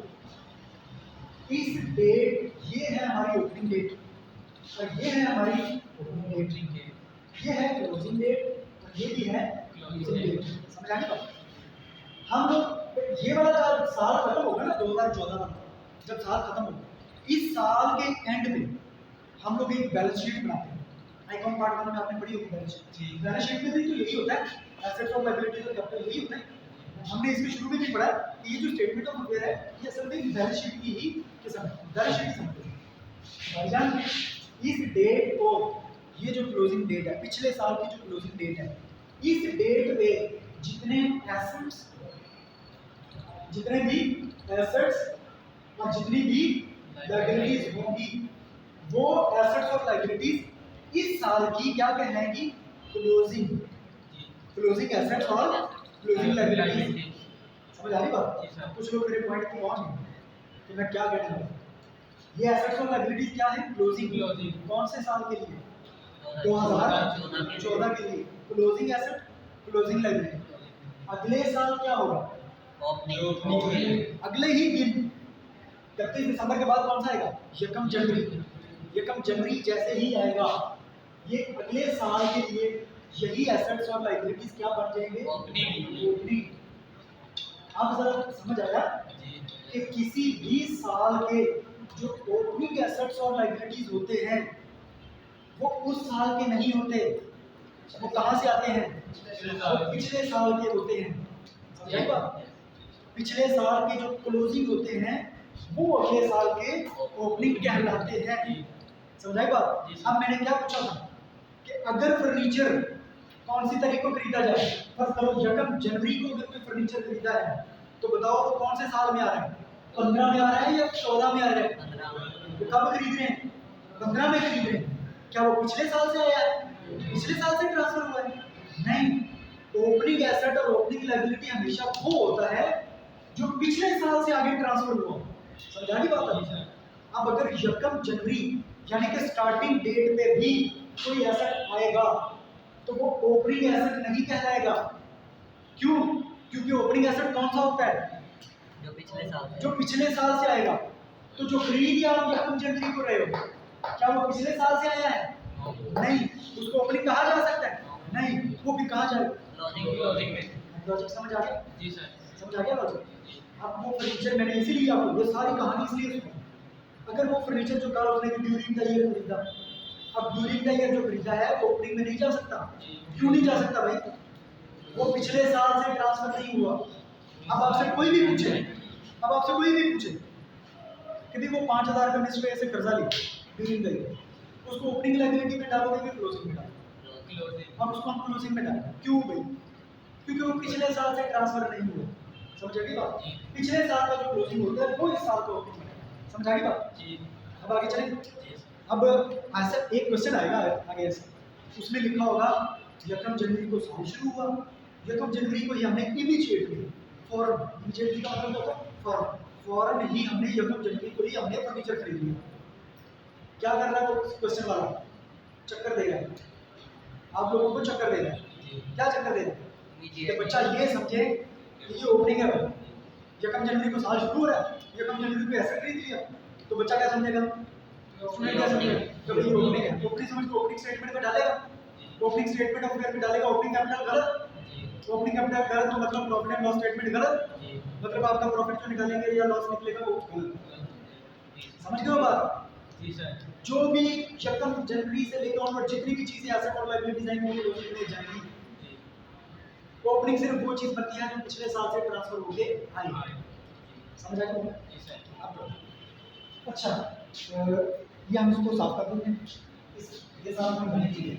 इस डेट, ये है हमारी ओपनिंग डेट और ये है हमारी ओपनिंग डेट, ये है क्लोजिंग डेट और ये भी है क्लोजिंग डेट। समझ आ गई? हम लोग ये वाला जब साल खत्म होगा ना 2014 वाला, जब साल खत्म होगा, इस साल के एंड में हम लोग एक बैलेंस शीट बनाते हैं। अकाउंट पार्ट 1 में आपने पढ़ी होगी बैलेंस शीट। बैलेंस शीट में भी तो यही होता है, एसेट्स और लायबिलिटीज और कैपिटल यही होता है। हमने इसमें शुरू में भी पढ़ा कि ये जो स्टेटमेंट ऑफ अफेयर है, ये असल में बैलेंस शीट की ही किस्म है, बैलेंस शीट की किस्म है। भाईजान इस डेट को, ये जो क्लोजिंग डेट है, पिछले साल की जो क्लोजिंग डेट है, इस डेट पे जितने एसेट्स, जितने भी एसेट्स और जितनी भी लायबिलिटीज होंगी, वो एसेट्स और लायबिलिटीज इस साल की क्या कहलाएंगी? क्लोजिंग, क्लोजिंग एसेट्स और क्लोजिंग लायबिलिटीज। समझ आ रही बात? कुछ लोग मेरे पॉइंट को पहुंच गए तो मैं क्या कहने लगा। ये एसेट्स और लायबिलिटीज क्या है? क्लोजिंग। कौन से साल के लिए? 2014 के लिए क्लोजिंग एसेट, क्लोजिंग लायबिलिटी। अगले साल क्या होगा? ओपनिंग। अगले ही दिन 31 दिसंबर के बाद कौन सा आएगा? यकम जनवरी। यकम जनवरी जैसे ही आएगा, ये अगले साल के लिए यही एसेट्स और लायबिलिटीज क्या बन जाएंगे? ओपनिंग। अब जरा समझ आया कि किसी भी साल के जो ओपनिंग एसेट्स और लायबिलिटीज होते हैं, वो उस साल के नहीं होते, वो कहां से आते हैं? वो पिछले साल के होते हैं। समझाई बात? पिछले साल के जो क्लोजिंग होते हैं, वो अगले साल के ओपनिंग कहलाते हैं। समझाई बात? अब मैंने क्या पूछा था कि अगर फर्नीचर कौन सी तारीख को खरीदा जाए? फर्स्ट करो, यकम जनवरी को अगर कोई फर्नीचर खरीदा है तो बताओ तो कौन से साल में आ रहा है? 15 में आ रहा है या 14 में आ रहा है? तो कब खरीद रहे हैं? 15 में खरीद रहे हैं। क्या वो पिछले साल से आया है? पिछले साल से ट्रांसफर हुआ है? नहीं। ओपनिंग एसेट और ओपनिंग लायबिलिटी हमेशा वो होता है जो पिछले साल से आगे ट्रांसफर हुआ। समझा नहीं बात अभी? अब अगर यकम जनवरी यानी कि स्टार्टिंग डेट पे भी कोई एसेट आएगा तो वो ओपनिंग एसेट नहीं कहलाएगा। क्यों? क्योंकि ओपनिंग एसेट कौन सा होता है? जो पिछले साल से आएगा। तो जो खरीद या आप यकम जनवरी को रहे हो, क्या वो पिछले साल से आया है? नहीं। उसको ओपनिंग कहा जा सकता है? नहीं। वो फिर कहा जाएगा? क्लोजिंग में। लॉजिक समझ आ गया? जी सर। समझ आ गया लॉजिक? अब वो फर्नीचर मैंने इसीलिए आपको ये सारी कहानी इसलिए सुनी। अगर वो फर्नीचर जो कहा उसने ड्यूरिंग द ईयर खरीदा, अब ड्यूरिंग द ईयर जो खरीदा है वो ओपनिंग में नहीं जा सकता। क्यों नहीं जा सकता भाई? वो पिछले साल से ट्रांसफर नहीं हुआ। अब आपसे कोई भी पूछे कि भी वो 5,000 रुपये मिस्टर से कर्जा लिया ड्यूरिंग द ईयर, उसको ओपनिंग लायबिलिटी में डालोगे कि क्लोजिंग में डालोगे? अब उसको हम क्लोजिंग में डालेंगे। क्यों भाई? क्योंकि वो पिछले साल से ट्रांसफर नहीं हुआ। समझ आ गई बात? पिछले साल का जो क्लोजिंग होता है वो इस साल का ओपनिंग में डालेंगे। समझ आ गई बात? अब आगे चलें। अब ऐसा एक क्वेश्चन आएगा आगे ऐसे, उसमें लिखा होगा यकम जनवरी को साल शुरू हुआ, यकम जनवरी को ही हमने इमीडिएटली फौरन, इमीडिएटली का मतलब होता है फौरन, फौरन ही हमने यकम जनवरी को ही हमने फर्नीचर खरीद लिया। क्या कर रहा है वो क्वेश्चन वाला? चक्कर देगा, आप लोगों को चक्कर देगा। क्या चक्कर देगा? कि बच्चा ये समझे कि ये ओपनिंग है भाई, यकम जनवरी को साल शुरू हो रहा है, यकम जनवरी को ऐसा खरीद लिया, तो बच्चा क्या समझेगा? स्टूडेंट क्या समझेगा? तो भाई ये ओपनिंग है। ओपनिंग समझ को ओपनिंग स्टेटमेंट में डालेगा, ओपनिंग स्टेटमेंट ऑफ अफेयर में डालेगा ओपनिंग कैपिटल गलत, ओपनिंग कैपिटल गलत तो मतलब प्रॉफिट एंड लॉस स्टेटमेंट गलत, मतलब आपका प्रॉफिट जो निकालेंगे या लॉस निकलेगा वो गलत। समझ गए हो बात? जी सर। जो भी यकम जनवरी से लेकर ऑनवर्ड जितनी भी चीजें एसेट और लायबिलिटीज आएंगी वो क्लोजिंग में जाएंगी। ओपनिंग सिर्फ वो चीज बनती है जो पिछले साल से ट्रांसफर होके आई। समझ आ गया? जी सर। अब अच्छा, ये हम इसको साफ कर देंगे। ये साफ में बनी चीजें।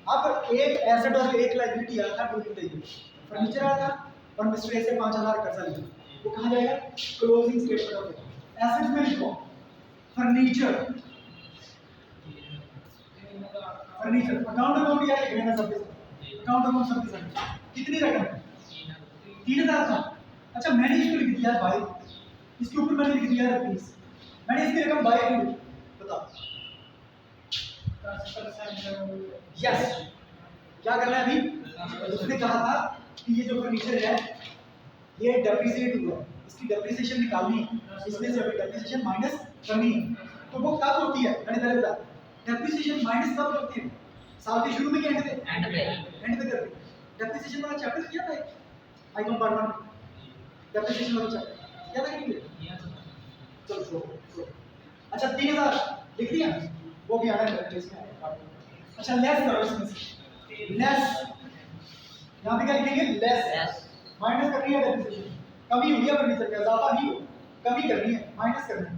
अब एक एसेट और एक लायबिलिटी आया था ड्यूरिंग द ईयर, फर्नीचर आया था और मिस्टर ए से 5,000 कर्जा लिया, वो कहाँ जाएगा? क्लोजिंग स्टेटमेंट ऑफ एसेट्स में लिखो फर्नीचर, फर्नीचर अकाउंट यार लिख लेना सबके साथ, अकाउंट सबके साथ। कितनी रकम? 3,000 था। अच्छा मैंने इसको लिख दिया भाई, इसके ऊपर मैंने लिख दिया रुपीस, मैंने इसकी रकम बाय की, बताओ। यस, क्या करना है अभी? उसने कहा था कि ये जो फर्नीचर है ये डेप्रिसिएट हुआ, इसकी डेप्रिसिएशन निकालनी है, इसमें से अभी डेप्रिसिएशन माइनस करनी है। तो वो कब होती है? मैंने पहले बताया डेप्रिसिएशन माइनस कब करती है? साल के शुरू में कि एंड पे? एंड पे। एंड पे करती है। डेप्रिसिएशन वाला चैप्टर किया था आई कंपार्टमेंट, डेप्रिसिएशन वाला चैप्टर क्या था? चलो छोड़ो। अच्छा 3,000 लिख दिया, वो भी आना है इसमें। अच्छा लेस करो इसमें से, लेस यहाँ पे क्या लिखेंगे? लेस, माइनस करनी है डेप्रिसिएशन, कमी हुई है फर्नीचर का, इजाफा नहीं हो, कमी करनी है, माइनस करनी है।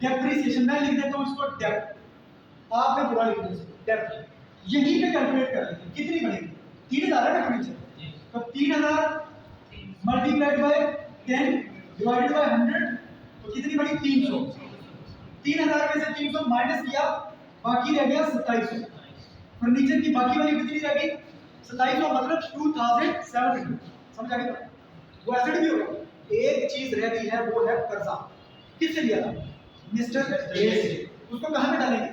डेप्रिसिएशन मैं लिख देता हूँ इसको डेप्थ, आपने पूरा लिख दिया डेप्थ, यहीं पे कैलकुलेट कर लेंगे कितनी बनेगी। 3,000 है ना फर्नीचर, तो 3,000 मल्टीप्लाइड बाय 10 डिवाइडेड बाय 100 तो कितनी बनी? 300। 3,000 में से 300 माइनस किया, बाकी रह गया 2700। फर्नीचर की बाकी वाली कितनी रह गई? 2700, मतलब 2,700। समझ आ गई? वो एसेट भी होगा। एक चीज रह गई है, वो है कर्जा। किससे लिया था? मिस्टर ए से। उसको कहां पे डालेंगे?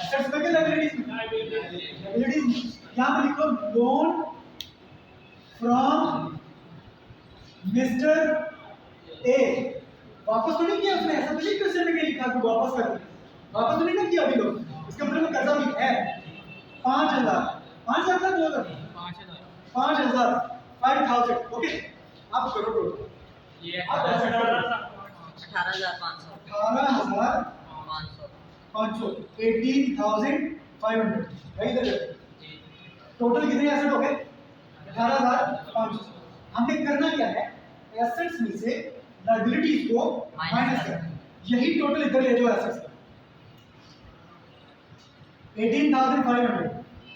एसेट्स में कि लायबिलिटीज में? लायबिलिटीज में। यहां पर लिखो लोन फ्रॉम मिस्टर ए। वापस तो नहीं किया उसने, ऐसा तो नहीं क्वेश्चन में लिखा कि वापस कर दिया, वापस तो नहीं ना किया अभी लोग, इसका मतलब कर्जा भी है 5,000। 5,000 का 2,000 5,000 5,000। ओके आप करो टोटल, ये आप ऐसे करो 18,500। 18,500 18,500 वही इधर टोटल कितने एसेट हो गए? 18,500। हमने करना क्या है? एसेट्स में से लायबिलिटीज को माइनस करना, यही टोटल इधर ले जाओ एसेट्स का। 18,500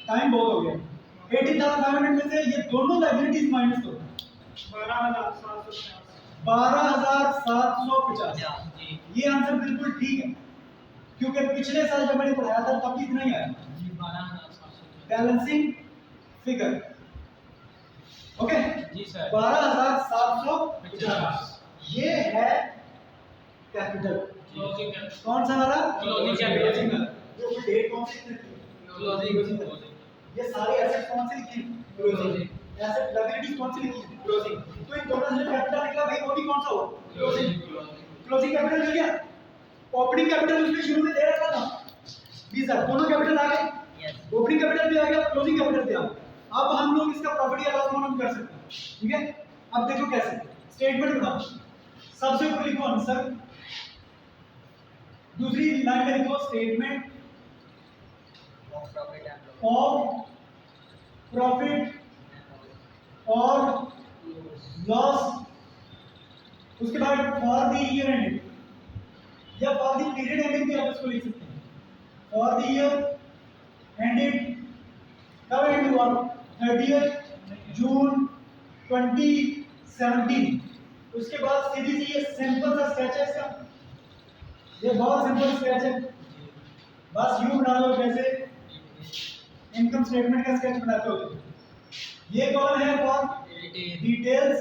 टाइम बहुत हो गया। 18,500 में से ये दोनों लायबिलिटीज माइनस करो, 12,750। ये आंसर बिल्कुल ठीक है, क्योंकि पिछले साल जब मैंने पढ़ाया था तब भी इतना ही आया। बैलेंसिंग फिगर ओके जी सर। 12,750 ये है कैपिटल। कौन सा वाला? Closing capital। जो डेट कौन सी लिखी? Closing। ये सारे एसेट कौन से लिखी? क्लोजिंग। एसेट लायबिलिटीज कौन सी लिखी? क्लोजिंग। तो इन दोनों से कैपिटल निकला भाई, वो भी कौन सा हो? क्लोजिंग। क्लोजिंग कैपिटल मिल गया। ओपनिंग कैपिटल उसने शुरू में दे रखा था, 20,000 दोनों कैपिटल आ गए, यस ओपनिंग कैपिटल भी आ गया, क्लोजिंग कैपिटल भी आ गया। अब हम लोग इसका प्रॉफिट या लॉस मालूम कर सकते हैं, ठीक है। अब देखो कैसे स्टेटमेंट बनाओ। सबसे ऊपर लिखो आंसर, दूसरी लाइन में लिखो statement of profit end of profit और लॉस, उसके बाद फॉर द ईयर एंड या फॉर द पीरियड एंडिंग भी आप इसको लिख सकते हैं। फॉर द ईयर एंडेड, कब एंड हुआ? 30 जून 2017। उसके बाद सीधी सी ये सिंपल सा स्केच है इसका, ये बहुत सिंपल स्केच है, बस यूं बना लो जैसे इनकम स्टेटमेंट का स्केच बनाते हो। ये कौन है? फॉर डिटेल्स,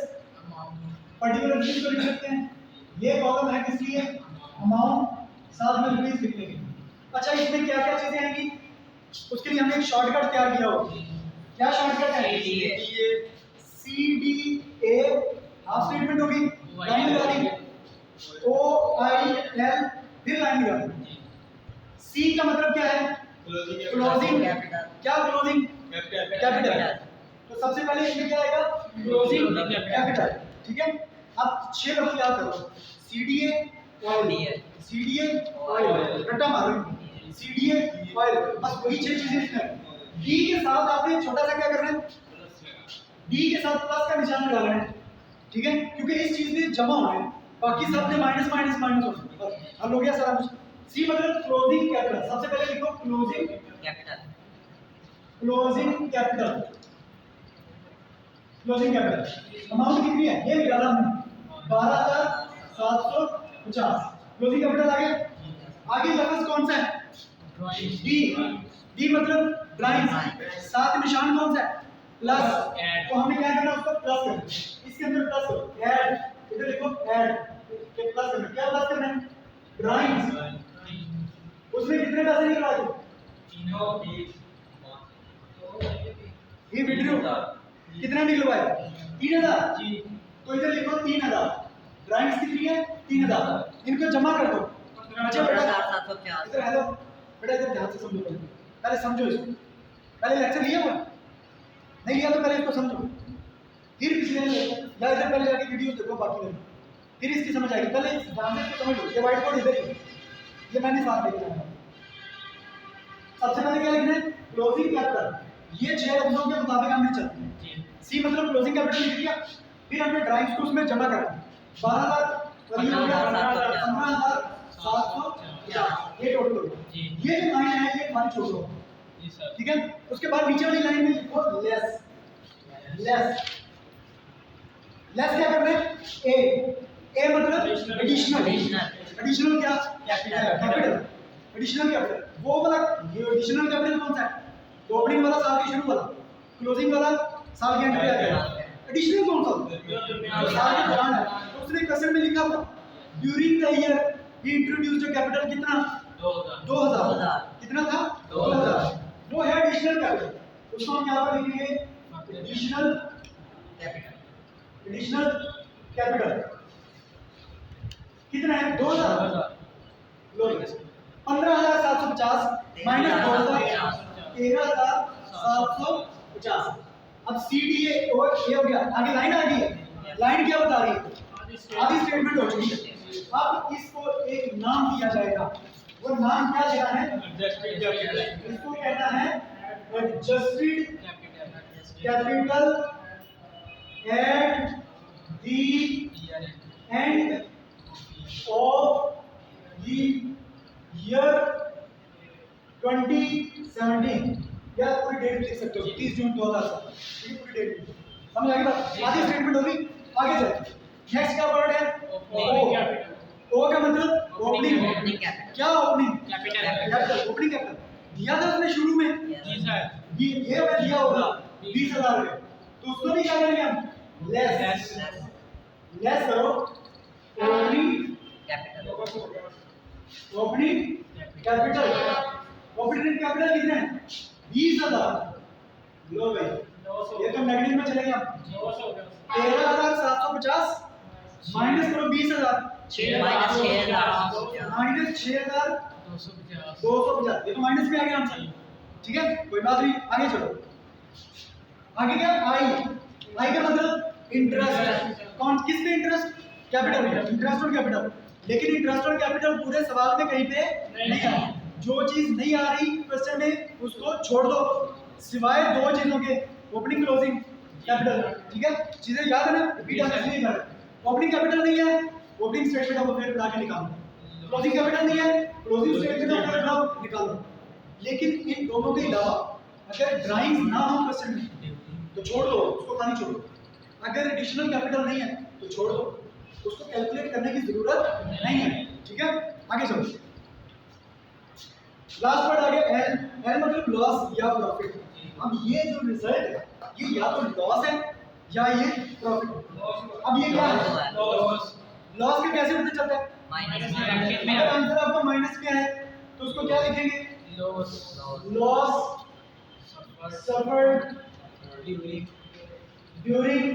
पर्टिकुलर चीज को लिख सकते हैं। ये कॉलम है किस लिए? अमाउंट, साथ में रुपीस लिखने के लिए। अच्छा, इसमें क्या क्या चीजें आएंगी? उसके लिए हमने एक शॉर्टकट तैयार किया हो। क्या शॉर्टकट है? CDA, हाफ स्टेटमेंट होगी, लाइन लगा दी, OIL, फिर लाइन लगा दी। C का मतलब क्या है? Closing capital. क्या क्लोजिंग? कैपिटल। तो सबसे पहले इसमें क्या आएगा? क्लोजिंग कैपिटल, ठीक है। अब 6 लफ्ज याद करो, CDA ऑयल, CDA ऑयल, रट्टा मारो, CDA ऑयल, बस वही 6 चीजें लिखना है। D के साथ आपने छोटा सा क्या करना है? D के साथ प्लस का निशान लगाना है, ठीक है, क्योंकि इस चीज में जमा होना है, बाकी सब में माइनस माइनस माइनस हो सकता है। हल हो गया सारा कुछ। C मतलब क्लोजिंग कैपिटल, सबसे पहले लिखो closing capital, closing capital, closing capital. Amount कितनी है? ये निकाला हमने, 12,750। क्लोजिंग कैपिटल आ गया। आगे लफ्ज कौन सा है? डी मतलब ड्राइंग्स, साथ निशान कौन सा है? प्लस। तो हमने क्या करना? उसको प्लस करना, इसके अंदर प्लस करो, ऐड, इधर लिखो ऐड, ये प्लस करना। क्या प्लस करना है? ड्राइंग्स। उसमें कितने पैसे निकला दो? ये वीडियो कितना निकलवाया? 3,000 जी। तो इधर लिखो 3,000, ड्राइंग्स कितनी है? 3,000, इनको जमा कर दो। अच्छा बेटा, 15,750। इधर हेलो बेटा, इधर ध्यान से समझो, पहले समझो इसको। पहले लेक्चर लिया हुआ नहीं लिया तो पहले इसको समझो, फिर पिछले या इधर पहले जाके वीडियो देखो, बाकी नहीं, फिर इसकी समझ आएगी। पहले ध्यान से इसको समझ लो। ये व्हाइट बोर्ड इधर ही है, ये मैंने साथ लिखा है। सबसे पहले क्या लिखना है? Closing capital. ये 6 लफ्जों के मुताबिक हमने चलते हैं। सी मतलब क्लोजिंग कैपिटल लिख दिया, फिर हमने ड्राइंग्स को उसमें जमा करना। 12,000 और ये हो गया 15,750, ये टोटल हो गया। ये जो लाइन है ये हमारी छोड़ दो, ठीक है। उसके बाद नीचे वाली लाइन में लिखो लेस, लेस, लेस क्या करना है? ए मतलब एडिशनल, एडिशनल क्या? Capital, additional capital. वो वाला ये एडिशनल कैपिटल कौन सा है? ओपनिंग वाला साल के शुरू वाला, क्लोजिंग वाला साल के एंड पे आ गया। एडिशनल कौन सा? जो साल के दौरान है। तो उसने क्वेश्चन में लिखा हुआ during the year he introduced the capital कितना? 2,000। कितना था? 2,000। वो है एडिशनल कैपिटल, उसको हम यहाँ पर लिखेंगे एडिशनल कैपिटल। एडिशनल कैपिटल कितना है? 2,000। लो 15,750 माइनस 2,000, 13,750। अब CDA और ये हो गया, आगे लाइन आ गई है। लाइन क्या बता रही है? आधी स्टेटमेंट हो चुकी है। अब इसको एक नाम दिया जाएगा, वो नाम क्या देना है? इसको कहना है adjusted capital at the end of the year 2017, या पूरी डेट लिख सकते हो 30 जून 2017, ये पूरी डेट समझ आ गई बात? आधी स्टेटमेंट होगी। आगे चलते, नेक्स्ट क्या वर्ड है? ओ का मतलब ओपनिंग कैपिटल। क्या ओपनिंग कैपिटल? ओपनिंग कैपिटल दिया था उसने शुरू में जी सर, ये हमें दिया होगा 20,000 रुपए, तो उसको भी क्या करेंगे हम? लेस, लेस करो opening capital, opening capital. Opening capital कितने हैं? 20,000। लो भाई, ये तो नेगेटिव में चलेंगे हम। 13,750 माइनस करो 20,000, माइनस 6,000, माइनस 6,000 250 250, ये तो माइनस में आ गया आंसर, ठीक है कोई बात नहीं, आगे चलो। आगे क्या, आई का मतलब इंटरेस्ट, कौन किस पे इंटरेस्ट, कैपिटल में, इंटरेस्ट ऑन कैपिटल। लेकिन इंटरेस्ट ऑन कैपिटल पूरे सवाल में कहीं पे नहीं है, जो चीज नहीं आ रही क्वेश्चन में उसको छोड़ दो, सिवाय दो चीजों के, ओपनिंग क्लोजिंग कैपिटल, ठीक है चीजें याद है ना, रिपीट आने से नहीं कर। ओपनिंग कैपिटल नहीं है, ओपनिंग स्टेटमेंट ऑफ अफेयर बना के निकालो, क्लोजिंग कैपिटल नहीं है, क्लोजिंग स्टेटमेंट ऑफ अफेयर बनाओ निकालो। लेकिन इन दोनों के अलावा अगर ड्राइंग्स ना हो क्वेश्चन में तो छोड़ दो, उसको खाली छोड़ो। अगर एडिशनल कैपिटल नहीं है तो छोड़ दो, उसको कैलकुलेट करने की जरूरत नहीं है, ठीक है आगे चलो। लास्ट वर्ड आ गया एल, एल मतलब लॉस या प्रॉफिट। अब ये जो रिजल्ट है ये या तो लॉस है या ये प्रॉफिट। अब ये क्या है, लॉस का कैसे पता चलता है, माइनस अगर आंसर आपका माइनस में है तो उसको क्या लिखेंगे, loss suffered during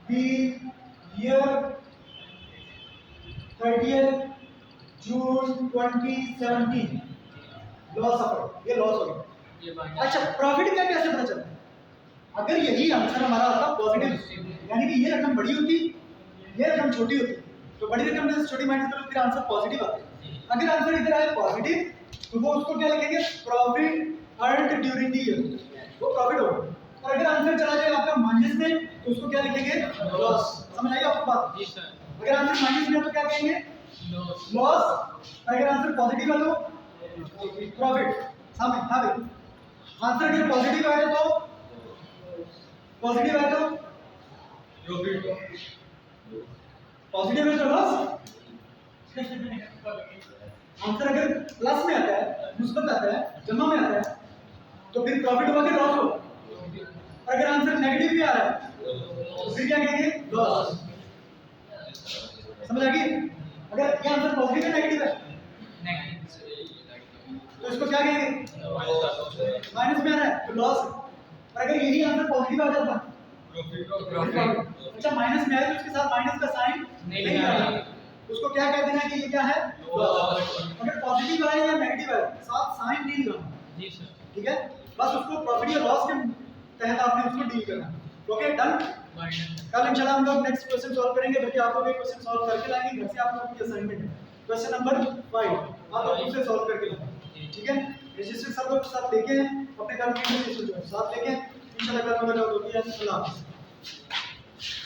the year 30th June 2017, loss suffered, ये लॉस हो गया। अच्छा प्रॉफिट का कैसे पता चलता है, अगर यही आंसर हमारा आता पॉजिटिव, यानी कि ये रकम बड़ी होती ये रकम छोटी होती, तो बड़ी रकम में से छोटी माइनस करो फिर आंसर पॉजिटिव आता है। अगर आंसर इधर आए पॉजिटिव तो वो उसको क्या लिखेंगे, profit earned during the year, वो प्रॉफिट होगा। और अगर आंसर चला जाए आपका माइनस में तो उसको क्या लिखेंगे, लॉस। समझ आई आपको बात, जी सर, अगर आंसर माइनस में है तो क्या कहेंगे, लॉस। अगर आंसर पॉजिटिव है तो प्रॉफिट। सामने हाँ भाई, आंसर अगर पॉजिटिव आए तो पॉजिटिव है तो पॉजिटिव है तो लॉस। आंसर अगर प्लस में आता है, मुस्बत आता है, जमा में आता है तो फिर प्रॉफिट होगा कि लॉस होगा। और अगर आंसर नेगेटिव में आ रहा है तो फिर क्या कहेंगे, लॉस। समझ आ गई। अगर ये आंसर पॉजिटिव है नेगेटिव है तो इसको क्या कहेंगे, माइनस में आ रहा है तो लॉस। और अगर यही आंसर पॉजिटिव आ जाता प्रॉफिट। अच्छा माइनस में आए तो उसके साथ माइनस का साइन नहीं लगाना, उसको क्या कह देना कि ये क्या है, लॉस। अगर पॉजिटिव आए या नेगेटिव आए साथ साइन नहीं लगाना, जी सर, ठीक है बस उसको प्रॉफिट या लॉस के तहत आपने उसको डील करना। Okay done. कल इंशाल्लाह हम लोग नेक्स्ट क्वेश्चन सॉल्व करेंगे, बल्कि आप लोग एक क्वेश्चन सॉल्व करके लाएंगे घर से, आप लोगों की असाइनमेंट है क्वेश्चन नंबर 5 आप लोग उससे सॉल्व करके लाएंगे, ठीक है। रजिस्टर सब लोग साथ लेके अपने काम के रजिस्टर जो है साथ लेके इंशाल्लाह कल मुलाकात होगी। अल्लाह हाफ़िज़।